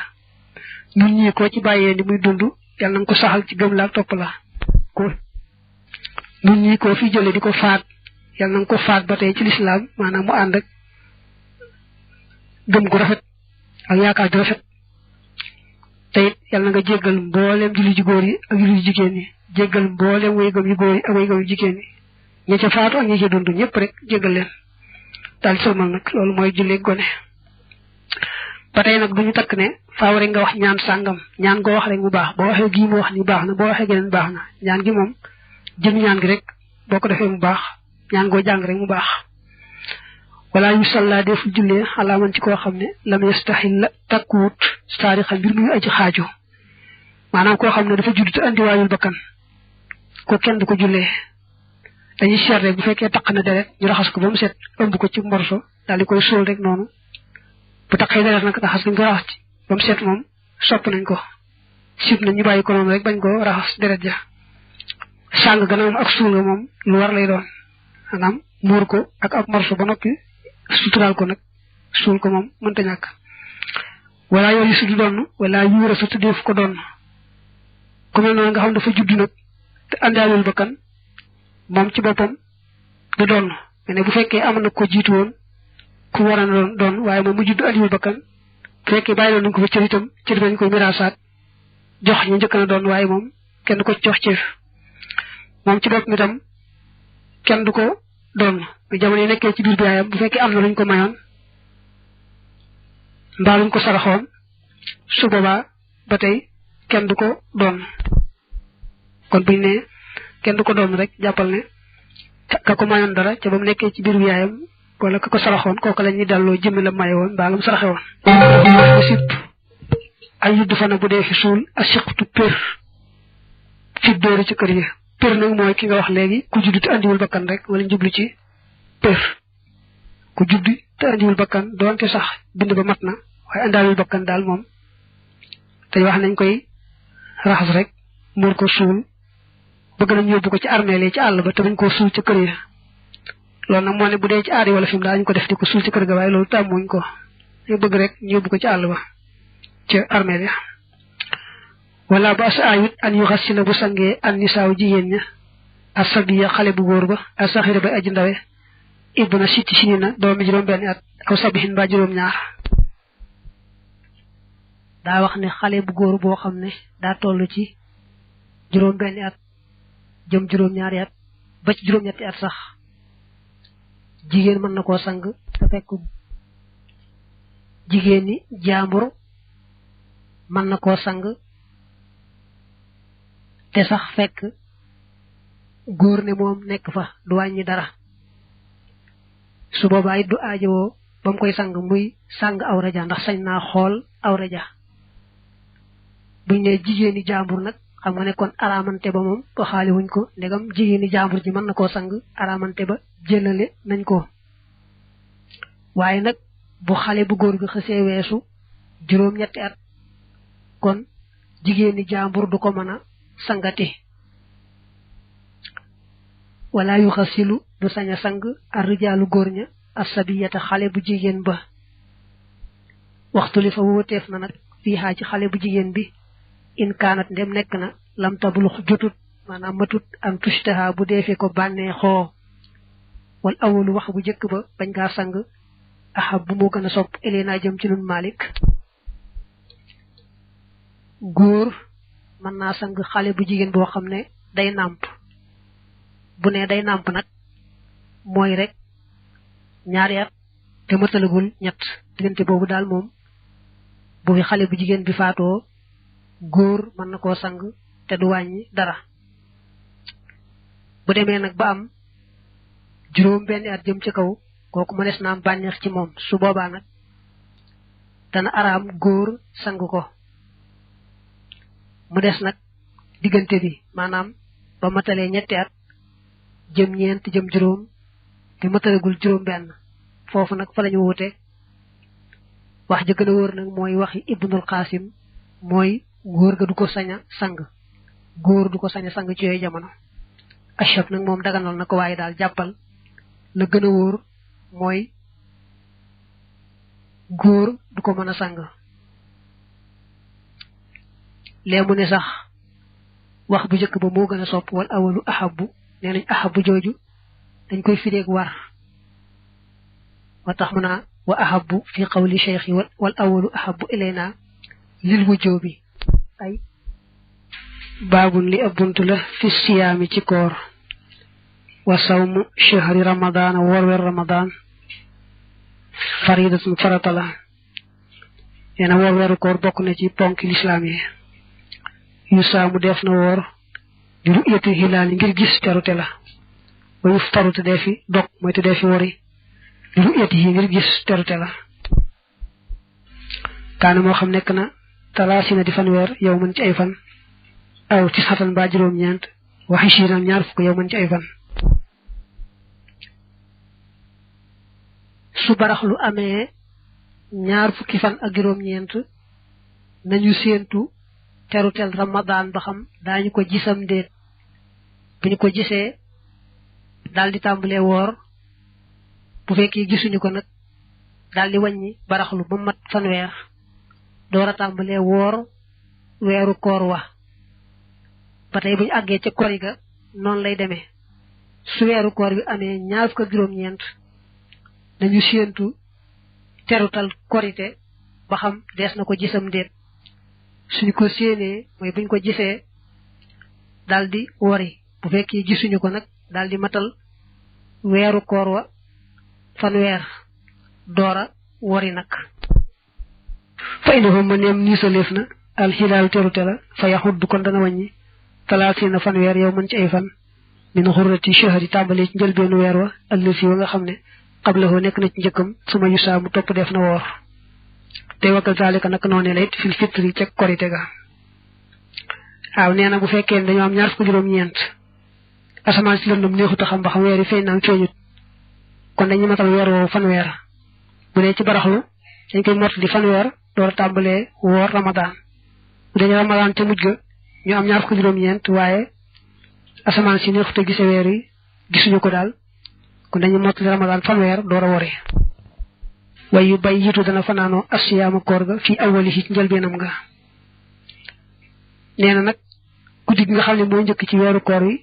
ñun ñii koo ci bàyyee ni muy dund yàlla na nga ko saxal ci gëm la ak topp la ko ñun ñii koo fi jële di ko faat yàlla na nga ko faat ba tey ci lislaam maanaam mu ànd ak gëm gu rafet ak yaakaar ju rafet te it yàlla na nga jéggal mboolem julli ji góor yi ak julli ji jigéen yi jéggal mboolem way gëm yu góor yi ak way gëm yu jigéen yi ñi ca faatu ak ñi ca dund ñëpp rek jéggal leen daal sëlmal nag loolu mooy julli gone ba tey nag duñu takk ne faaw rek nga wax ñaan sàngam ñaan goo wax rek mu baax boo waxee gii mu wax ni baax na boo waxee geneen baax na ñaan gi moom jëm ñaan gi rek boo ko defee mu baax ñaan goo jàng rek mu baax wala yu salla defu jullee xalaaman ci koo xam ne lam yastaxil la takkuwut saarixan mbir muy aji xaaju maanaam koo xam ne dafa judd te andiwaayul bakkan ko kenn du ko jullee dañuy seet rek bu fekkee taq na deret ñu raxas ko ba mu set ëmb ko ci morso daal di koy sóol rek noonu bu taqee deret nag raxas ko ñu ko raxas ci ba mu set moom sopp nañ ko sib na ñu bàyyi ko noonu rek bañ ko raxas deret ja sàng gannaaw moom ak suul nga moom lu war lay doon maanaam muur ko ak ab morso ba noppi suturaal ko nag suul ko moom mënta ñàkk wala yori su du doon wala yuura su def ko doon ku mel noonu nga xam dafa judd nag te àndaalul bakkan moom ci boppam du doon mais bu fekkee am na ko jiitu woon ku war a doon waaye moom mu judd àndiwul bakkan bu fekkee bàyyi nañ ko fa cër itam cër dañ koy miraasaat jox ñu njëkk na doon waaye moom kenn du ko jox cër moom ci boppam itam kenn du ko doon jamono yi nekkee ci biir baayam bu fekkee am na luñ ko mayoon mbaa luñ ko saraxoon su boobaa ba tey kenn du ko doon kon buñ ne kenn du ko doon rek jàppal ne ka ko mayoon dara ca ba mu nekkee ci biir yaayam wala ka ko saraxoon kooku la ñuy delloo jëmmi la maye woon mbaa la mu saraxe woon sip ay yudd fana bu dee fi suul a siqtu pér fi dóori ci kër yi pér nag mooy ki nga wax léegi ku judd te andiwul bakkan rek wala njublu ci pér ku judd te andiwul bakkan doonte sax bind ba mat na waaye andaalul bakkan daal moom te wax nañ koy raxas rek muur ko suul bëgg nañ yóbbu ko ci armeel yi ci àll ba te bañ koo suul ca kër ya loolu nag moo ne bu dee ci aada wala fi mu daañu ko def di ko suul ci kër ga waaye loolu tàmmuñ ko ñu bëgg rek ñu yóbbu ko ci àll ba ca armeel ya wala ba sa ayit an yu xas si la bu sangee an nisaaw jigéen ña asabiya xale bu góor ba asaxira bay aji ndawe ibna sitti sini na doomi juróom benn at aw sabihin ba juróom ñaar daa wax ne xale bu góor boo xam ne daa toll ci juróom benn at jëm juróom ñaari at ba ci juróom ñetti at sax jigéen mën na koo sang te fekk jigéen ñi jaambur mën na koo sang te sax fekk góor ne moom nekk fa du wàññi dara su boobaa it du aajowoo ba mu koy sang muy sang awra ja ndax sañ naa xool awra ja buñ ne jigéeni jaambur nag xam nga ne kon aramante ba moom waxaale wuñ ko ndegam jigéeni jaambur ji mën na koo sang aramante ba jëlale nañ ko waaye nag bu xale bu góor bi xësee weesu juróom ñetti at kon jigéeni jaambur du ko mën a sangati wala yu xasilu du sañ a sang arrijaalu góor ña asabiyata xale bu jigéen ba waxtu li fa wóoteef na nag fii xaa ci xale bu jigéen bi in kaanat ndem nekk na lam tablux jotut maanaam matut am tushtaha bu defee ko bànnee xoo wal awalu wax bu jëkk ba bañ kaa sang ahab bu moo gën a sopp eleena jëm ci nun Malik góor mën naa sang xale bu jigéen boo xam ne day nàmp bu ne day nàmp nag mooy rek ñaari at te matalagul ñett diggante boobu daal moom bu fi xale bu jigéen bi faatoo góor mën na koo sang te du wàññi dara bu demee nag ba am juróom benn at jëm ci kaw kooku mënees na am bànneex ci moom su boobaa nag dana araam góor sang ko mu des nag diggante bi maanaam ba matalee ñetti at jëm ñeent jëm juróom te matalagul juróom benn foofu nag fa lañu wute wax ja gën a wóor nag mooy waxi Ibnul Qasim mooy góor ga du ko sañ a sang góor du ko sañ a sang ci yooyu jamono achab nag moom daganal na ko waaye daal jàppal la gën a wóor mooy góor du ko mën a sang léemu ne sax wax bu njëkk ba moo gën a sopp wal awalu ahabu nee nañ ahabu jooju dañ koy fireeg war wa tax mu naa wa ahabu fi qawli cheikh yi wal awalu ahabu ilayna lil wujoobi ay baabun li ab bunt la fi siyaami ci koor wa sawmu shahri ramadaan woor weer ramadaan faridatun farata la nee na woor weeru koor bokk na ci ponk lislaam yi yu saamu def na woor di ru'yati hilaal ngir gis terute la wa yuftaru te dee fi dog mooy te dee fi wori di ru'yati yi ngir gis terute la kaana moo xam nekk na talaasina di fan weer yow mën ci ay fan aw ci xatan ba juróom-ñeent waxi siiram ñaar fukk yow mën ci ay fan su baraxlu amee ñaar fukki fan ak juróom-ñeent nañu séentu terutel Ramadan ba xam daañu ko gisam déet bu ñu ko gisee daal di tàmbalee woor bu fekkee gisuñu ko nag daal di wàññi baraxlu ba mat fanweer doora tàmbalee woor weeru koor wa ba tey buñu àggee ca kori ga noonu lay demee su weeru koor bi amee 29 dañu séentu terutal korite ba xam dees na ko gisam déet suñu ko séenee mooy buñ ko gisee daldi wori bu fekkee gisuñu ko nag daldi matal weeru koor wa fanweer doora wori nag fa innahu ma neem niisaleef na alxilaalu terute la fa yaxudd kon dana wàññi talaasina fanweer yow mën ci ay fan min xurrati shahri tàmbalee ci njëlbeenu weer wa allësi wa nga xam ne qablahu nekk na ci njëkkam suma yusaa mu topp def na woor te wakal zalika nag noonee la it fil fitri ca korite ga waaw nee na bu fekkee ne dañoo am 29 asamaan si lëndëm neexut a xam ba xam weer yi feeñ naam feeñut kon dañuy matal weer woowu fanweer bu dee ci baraxlu dañ koy mott di fanweer door a tàmbalee woor ramadan bu dee ramadan ca mujj ga ñu am 29 waaye asamaan si neexut a gise weer yi gisuñu ko daal kon dañuy mott di ramadan fanweer door a wori way yu bay yitu dana fanaanoo asiyaama koor ga fii awali ci njëlbeenam nga nee na nag guddi gi nga xam ne moo njëkk ci weeru koor wi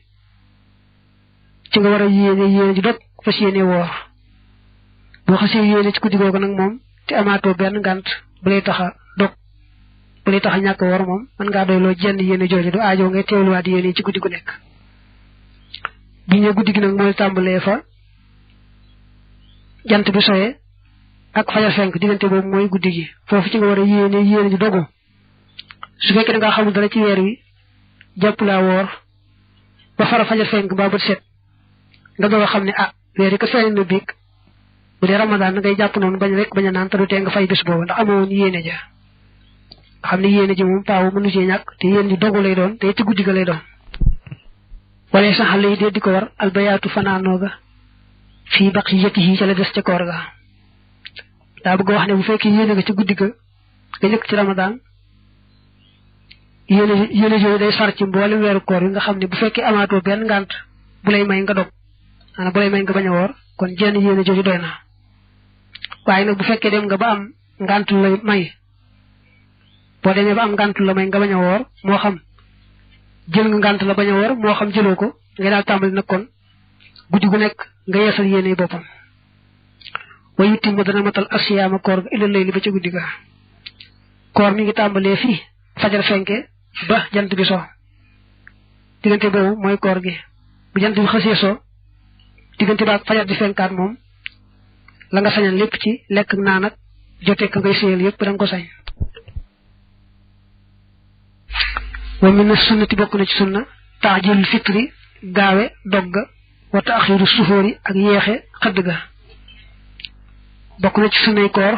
ci nga war a yéene ji dog fas yéene woor boo xasee yéene ci guddi googu nag moom te amaatoo benn ngànt bu lay tax a dog bu lay tax a ñàkk woor moom mën ngaa doy loo jenn yéene jooju du aajo ngay teewluwaat yéene ci guddi gu nekk bi ñu guddi gi nag mooy tàmbalee fa jant bi soyee ak fajar fenk diggante boobu mooy guddi gi foofu ci nga war a yéene ji dogu su fekkee da ngaa xamul dara ci weer wi jàpp laa woor ba fara fajar fenk ba bët set nga doog a xam ne weer yi kat feeñ na biig bu dee ramadan ngay jàpp noonu bañ rek bañ a naan te du tee nga fay bis boobu ndax amoon yéene ja nga xam ne yéene ji moom paawu mënu cee ñàkk te yéene ji dogu lay doon te ci guddi ga lay doon wala sax xale yi dee di ko war albayaatu fanaanoo ga fii baqi yëkki yi ca la des ca koor ga daa bëgg wax ne bu fekkee yéene nga ci guddi ga nga njëkk ci ramadan yéene yooyu day sar ci mboolem weeru koor yi nga xam ne bu fekkee amaatoo benn ngànt bu lay may nga dog maanaam bu lay may nga bañ a woor kon jenn yéene jooju doy na waaye nag bu fekkee dem nga ba am ngànt la may boo demee ba am ngànt la may nga bañ a woor moo xam jël nga ngànt la bañ a woor moo xam jëloo ko ngay daal tàmbali nag kon guddi gu nekk nga yeesal yéene boppam wa yutimmu dana matal asiyaama koor ga ila layli ba ci guddi ga koor mi ngi tàmbalee fii fajar fenke ba jant bi so diggante boobu mooy koor gi bu jant bi xësee so diggante ba ak fajar di fenkaat moom la nga sañal lépp ci lekk naan ak jote ka ngay séyal yëpp danga ko sañ wa min sunnati bokk na ci sunna taajilul fitri gaawe dogga wa taaxiru suhóori ak yeexe xëdd ga bokk na ci sunnay koor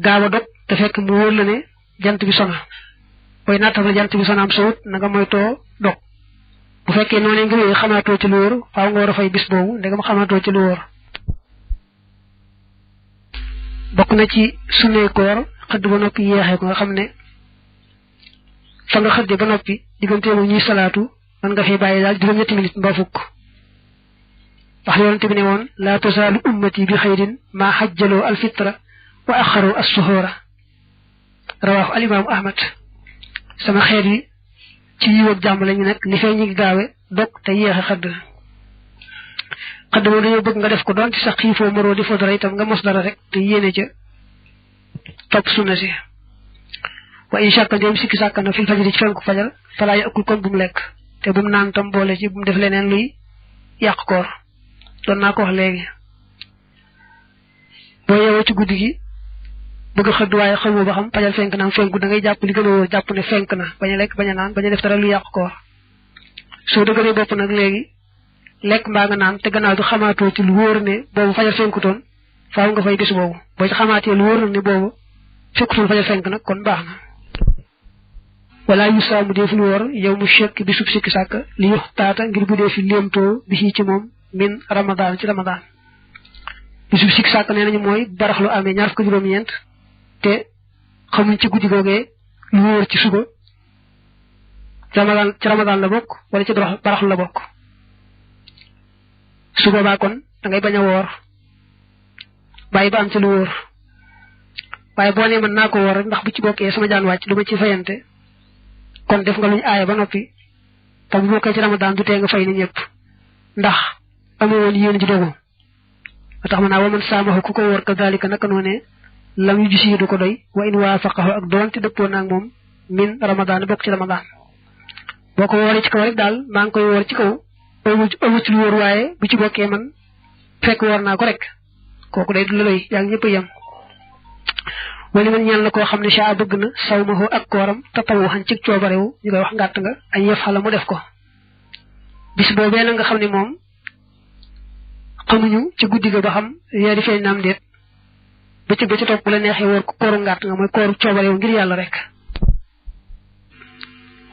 gaaw a dog te fekk mu wóor la ne jant bi sona booy nattam la jant bi sonaam sowut na nga moytoo dog bu fekkee noonu nga wéy xamaatoo ci lu wóor faaw nga war a fay bis boobu ndegam xamaatoo ci lu wóor bokk na ci sunnay koor xëdd ba noppi yeexee ko nga xam ne fa nga xëdde ba noppi diggante moom ñuy salaatu man nga fi bàyyi daal juróom-ñetti minute mbaa fukk wax yonente bi ne woon laa tasaalu ummati bi xayrin maa xajjaloo alfitra wa axaroo assuhoora rawaahu alimaamu ahmad sama xeet yi ci yiw ak jàmm lañu nekk li fee ñu ngi gaawe dog te yéexe xëdd moom dañoo bëgg nga def ko doon ci sax xiifoo maroo di fo dara itam nga mos dara rek te yéene ca topp sunna si wa in shakka ndéem sikki sàkka na fil fajri ci fenku fajar falaa yakul kon bu mu lekk te bu mu naan tam boole ci bu mu def leneen luy yàq koor doon naa ko wax léegi boo yeewoo ci guddi gi bëgg a xëdd waaye xamoo ba xam fajar fenk naam fenku da ngay jàpp li gën a wóor jàpp ne fenk na bañ a lekk bañ a naan bañ a def dara lu yàq koor soo dëgëree bopp nag léegi lekk mbaa nga naan te gannaaw bi xamaatoo ci lu wóor ne boobu fajar fenkutoon faaw nga fay bis boobu boo ci xamaatee lu wóor na ne boobu fekkutoon fajar fenk nag kon baax na wala yu saamu dee fi lu wóor yow mu chekk bi sub sikki sàkk li yox taata ngir bu dee fi léemtoo bi ci moom min ramadan ci ramadan bi sub sikki sàkk nee nañu mooy baraxlu amee 29 te xamuñ ci guddi googee lu wóor ci suba ci ramadan la bokk wala ci baraxlu la bokk su boobaa kon da ngay bañ a woor bàyyi ba am ci lu wóor waaye boo nee mën naa ko woor rek ndax bu ci bokkee sama jaan wàcc du ma ci fayante kon def nga luñu aaya ba noppi te bu bokkee ci ramadan du tee nga fay ni ñëpp ndax amoo woon yéen ji dogu ba tax ma naa waman saamahu ku ko woor kadalika naka noonee lam yu gis du ko doy wa in waafaqahu ak doonte dëppoo naag moom min ramadan bokk ci ramadan boo ko wooree ci kaw rek daal maa ngi koy woor ci kaw amu ci lu wóor waaye bu ci bokkee man fekk woor naa ko rek kooku day du la doy yaa ngi ñëpp a yem wali man ñaan la koo xam ne saa bëgg na sawmahu ak kooram tatawu xan ci coobarewu ñu koy wax ngàtt nga ay yëf xala mu def ko bis boobee na nga xam ne moom xamuñu ci guddi ga ba xam weeri feeñ naam déet bëccëg ba ci topp bu la neexee woor ko kooru ngàtt nga mooy kooru coobarewu ngir yàlla rek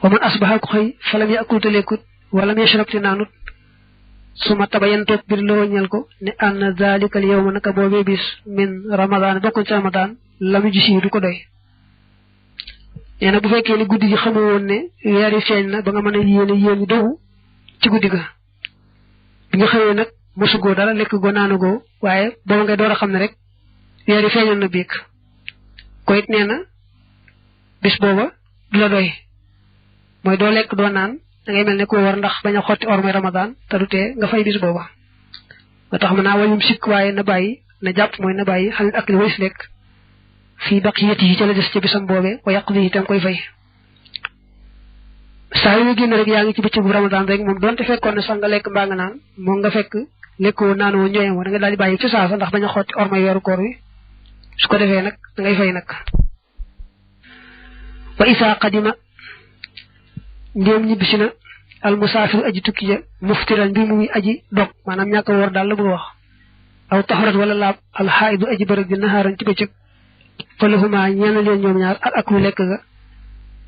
wa man asbaha ko xëy falam yakul te lekkut wala yashrab te naanut suma tabayan toog bir la waññal ko ne anna zalika al yawma naka boobee bis min ramadan bokkoon ci ramadan lamu gisi du ko doy nee na bu fekkee ni guddi gi xamu woon ne weeri feeñ na ba nga mën a yéene dogu ci guddi ga bi nga xëyee nag mosugoo dara lekk goo naanugoo waaye booba ngay door a xam ne rek weeri feeñoon na biig ko it nee na bis booba du la doy mooy doo lekk doo naan da ngay mel ne ko war ndax bañ a xotti ormay ramadan te du tee nga fay bis booba ba tax mën naa wàññum sikk waaye na bàyyi na jàpp mooy na bàyyi xalit ak li ways lekk fii baqiyati yi ca la des ca bisam boobee wa yàq li itam koy fay saa yu génn rek yaa ngi ci bëccëgu ramadan rek moom donte fekkoon ne sax nga lekk mbaa nga naan moom nga fekk lekkoo naanoo ñooyam da nga daal di bàyyi ci saasa ndax bañ a xotti ormay weeru koor wi su ko defee nag da ngay fay nag wa isa qadima ndéem ñibbisi na al musaafir aji tukki ja muftiran bi muy aji dog maanaam ñàkk a woor daal la bëgg wax aw taxarat wala laab al xaaidu aji bërëg di naxaaran ci bëccëg fa lahuma ñeel na leen ñoom ñaar al aklu lekk ga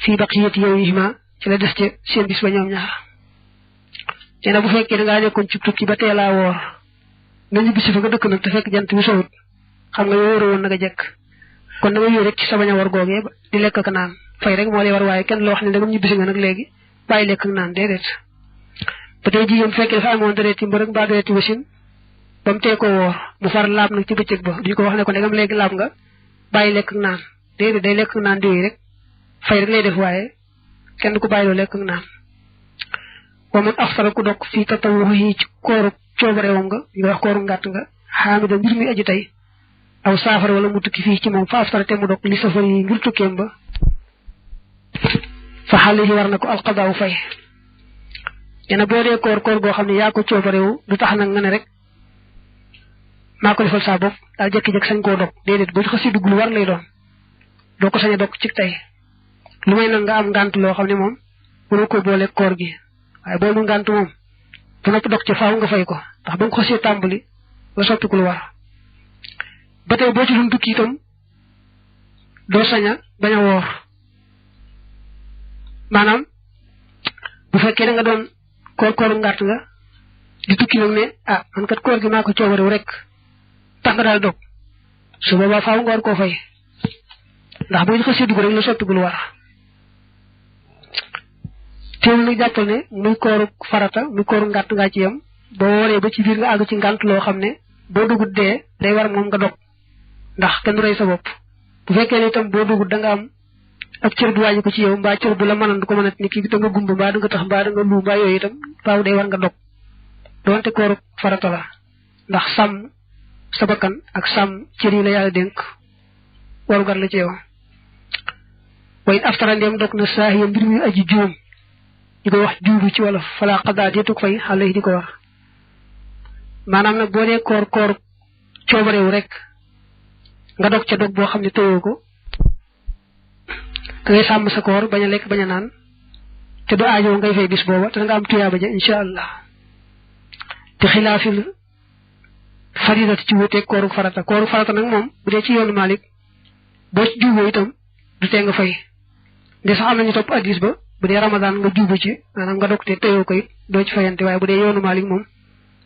fii baqiyati yawmihima ci la des ca seen bis ba ñoom ñaar nee na bu fekkee da ngaa nekkoon ci tukki ba teelaa woor nga ñibbisi fa nga dëkk nag te fekk jant bi sowut xam nga yow woon na nga jekk kon da nga yóo rek ci sa bañ a war googee di lekk ak naan fay rek moo lay war waaye kenn loo xam ne dama ñibbisi nga nag léegi bàyyi lekk ak naan déedéet ba tey jigéen bu fekkee dafa amoon dereeti mbërëg mbaa dereeti wasin ba mu tee ko woor mu far laab nag ci bëccëg ba duñu ko wax ne ko ndegam léegi laab nga bàyyi lekk ak naan déedéet day lekk ak naan diwéy rek fay rek lay def waaye kenn du ko bàyyiloo lekk ak naan wa man afsara ku dokk fii tatawuhi ci kooru coobareewam nga ñu wax kooru ngàtt nga xaamida mbir mi aji tey aw saafara wala mu tukki fii ci moom fa afsara te mu dokk li safar yi ngir tukkeem ba fa xale yi war na ko alqadaaw fay nee na boo dee koor goo xam ne yaa ko coobarewu du tax nag nga ne rek maa ko defal saa bopp daal jékki-jékki sañ koo dog déedéet boo xasee dugg lu war lay doon doo ko sañ a dog ci tey lu may nag nga am ngànt loo xam ne moom mënoo ko boole koor gi waaye boo mu ngànt moom bu nopp dog ci faaw nga fay ko ndax ba nga xasee tàmbali la soppiku lu war ba tey boo ci doon tukki itam doo sañ a bañ a woor maanaam bu fekkee da nga doon kooru ngàtt nga di tukki nag ne ah man kat koor gi maa ko coobarewu rek tax nga daal dog su boobaa faaw nga war koo fay ndax boo xasee dugg rek la soppiku lu war teewul nag jàppal ne muy kooru farata muy kooru ngàtt ngaa ci yem boo wooree ba ci biir nga àgg ci ngànt loo xam ne boo dugut dee day war moom nga dog ndax kenn du rey sa bopp bu fekkee ne itam boo dugut da nga am ab cër bu wàññi ko ci yow mbaa cër bu la mënoon du ko mën a ni kii da nga gumb mbaa da nga tax mbaa da nga lu mbaa yooyu itam faaw day war nga dog doonte kooru farata la ndax sàmm sa bakkan ak sàmm cër yi la yàlla dénk warugar la ci yow way aftara ndem dog na saahiya mbir mi aji juum ñu koy wax juubu ci wolof fala xadaa deetuk fay xale yi di ko war maanaam nag boo dee koor coobarewu rek nga dog ca dog boo xam ne tëyoo ko da ngay sàmm sa koor bañ a lekk bañ a naan te du aajoo ngay fay bis booba te da nga am tuyaaba ja insha allah te xilaafil faridati ci wuteeg kooru farata nag moom bu dee ci yoonu Malik boo ci juuboo itam du tee nga fay nde sax am nañu topp addis ba bu dee ramadan nga juubu ci maanaam nga dog te tëyoo ko it doo ci fayante waaye bu dee yoonu Malik moom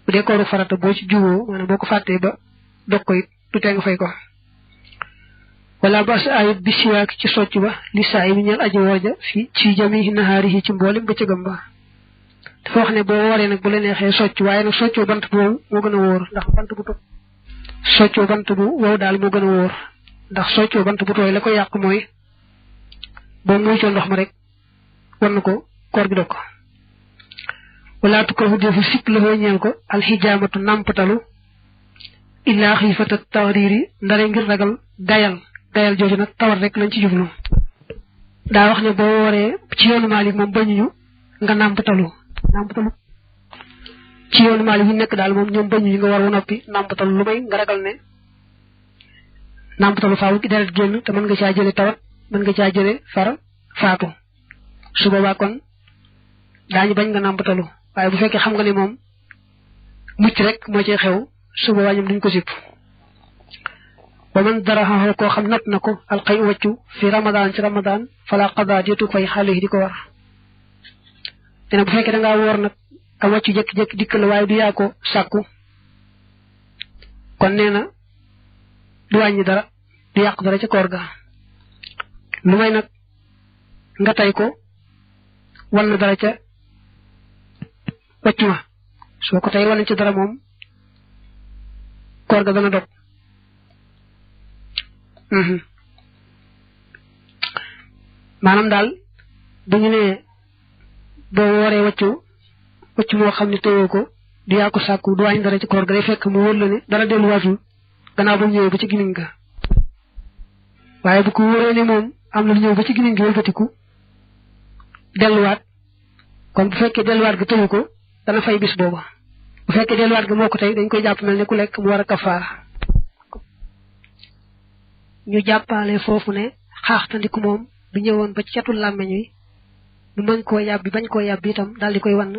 bu dee kooru farata boo ci juuboo maanaam boo ko fàttee ba dog ko it du tee nga fay ko wala ba sa ayit bi siwaak ci socc ba li saa yi mi ñeel aji woor ja ci jami nahaari yi ci mboolem bëccëgam ba dafa wax ne boo wooree nag bu la neexee socc waaye nag soccoo bant bu wow moo gën a wóor ndax bant bu wow daal moo gën a wóor ndax soccoo bant bu tooy la ko yàq mooy boo muy co ndox ma rek wan ko koor gi dog ko wala tukrahu defu sip la ñeel ko alxijaamatu nàmpatalu illaa xiifata tawriiri ndare ngir ragal dayal jooju nag tawar rek lañ ci jublu daa wax ne boo wooree ci yoonu Maalik moom bañuñu nga nàmpatalu ci yoonu Maalik yi nekk daal moom ñoom bañuñu nga war wu noppi nàmpatalu lu may nga ragal ne nàmpatalu faawu ki deret génn te mën nga caa jële tawat mën nga caa jële far faatu su boobaa kon daañu bañ nga nàmpatalu waaye bu fekkee xam nga ne moom mucc rek moo cay xew su boobaa ñoom duñ ko sipp wa man daraxaxoo koo xam not na ko alxay wàccu fi ramadan ci ramadan fala qada deetu fay xale di ko war dina bu fekkee da ngaa woor nag am wàccu jékki-jékki dikk la waaye du yaa ko sàkku kon nee na du wàññi dara du yàq dara ca koor ga lu may nag nga tay ko wal na dara ca wàccu ma soo ko tay wal ci dara moom koor ga dana dog maanaam daal bu ñu nee boo wooree wàccu moo xam ne téyoo ko du yaa ko sàkku du wàññi dara ci koor ga day fekk mu wóor la ne dara delluwaatul gannaaw ba mu ñëwee ba ci gimiñ ga waaye bu ko wóoree ne moom am na lu ñëw ba ci gimiñ gi wëlbatiku delluwaat kon bu fekkee delluwaat ga tëyu ko dana fay bis booba bu fekkee delluwaat ga moo ko tey dañ koy jàpp mel ne ku lekk mu war a kafaara ñu jàppale foofu ne xaaxtandiku moom bu ñëwoon ba ci catul làmmeñ wi mu mën koo yàbbi bañ koo yàbbi itam daal di koy wann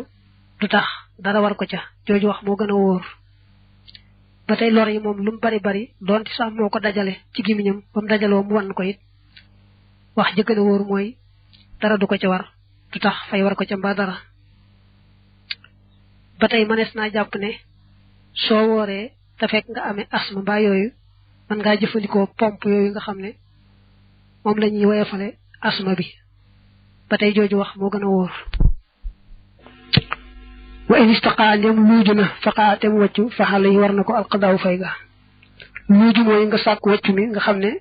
du tax dara war ko ca jooju wax moo gën a wóor ba tey lor yi moom lu mu bari doonte sax moo ko dajale ci gémmiñam ba mu dajaloo mu wann ko it wax ji gën a wóor mooy dara du ko ca war du tax fay war ko ca mbaa dara ba tey mënees naa jàpp ne soo wooree te fekk nga amee asma mbaa yooyu mën ngaa jëfandikoo pompe yooyu nga xam ne moom la ñuy woyofale asma bi ba tey jooju wax moo gën a wóor wa in istaqaa ndem luuju na faqaa te mu wàccu faxale yi war na ko alqadaaw fay ga luuju mooy nga sàkk wàccu mi nga xam ne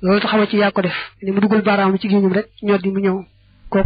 loolu taxawa ci yaa ko def ni mu dugal baaraamu ci géñum rek ñor di mu ñëw ko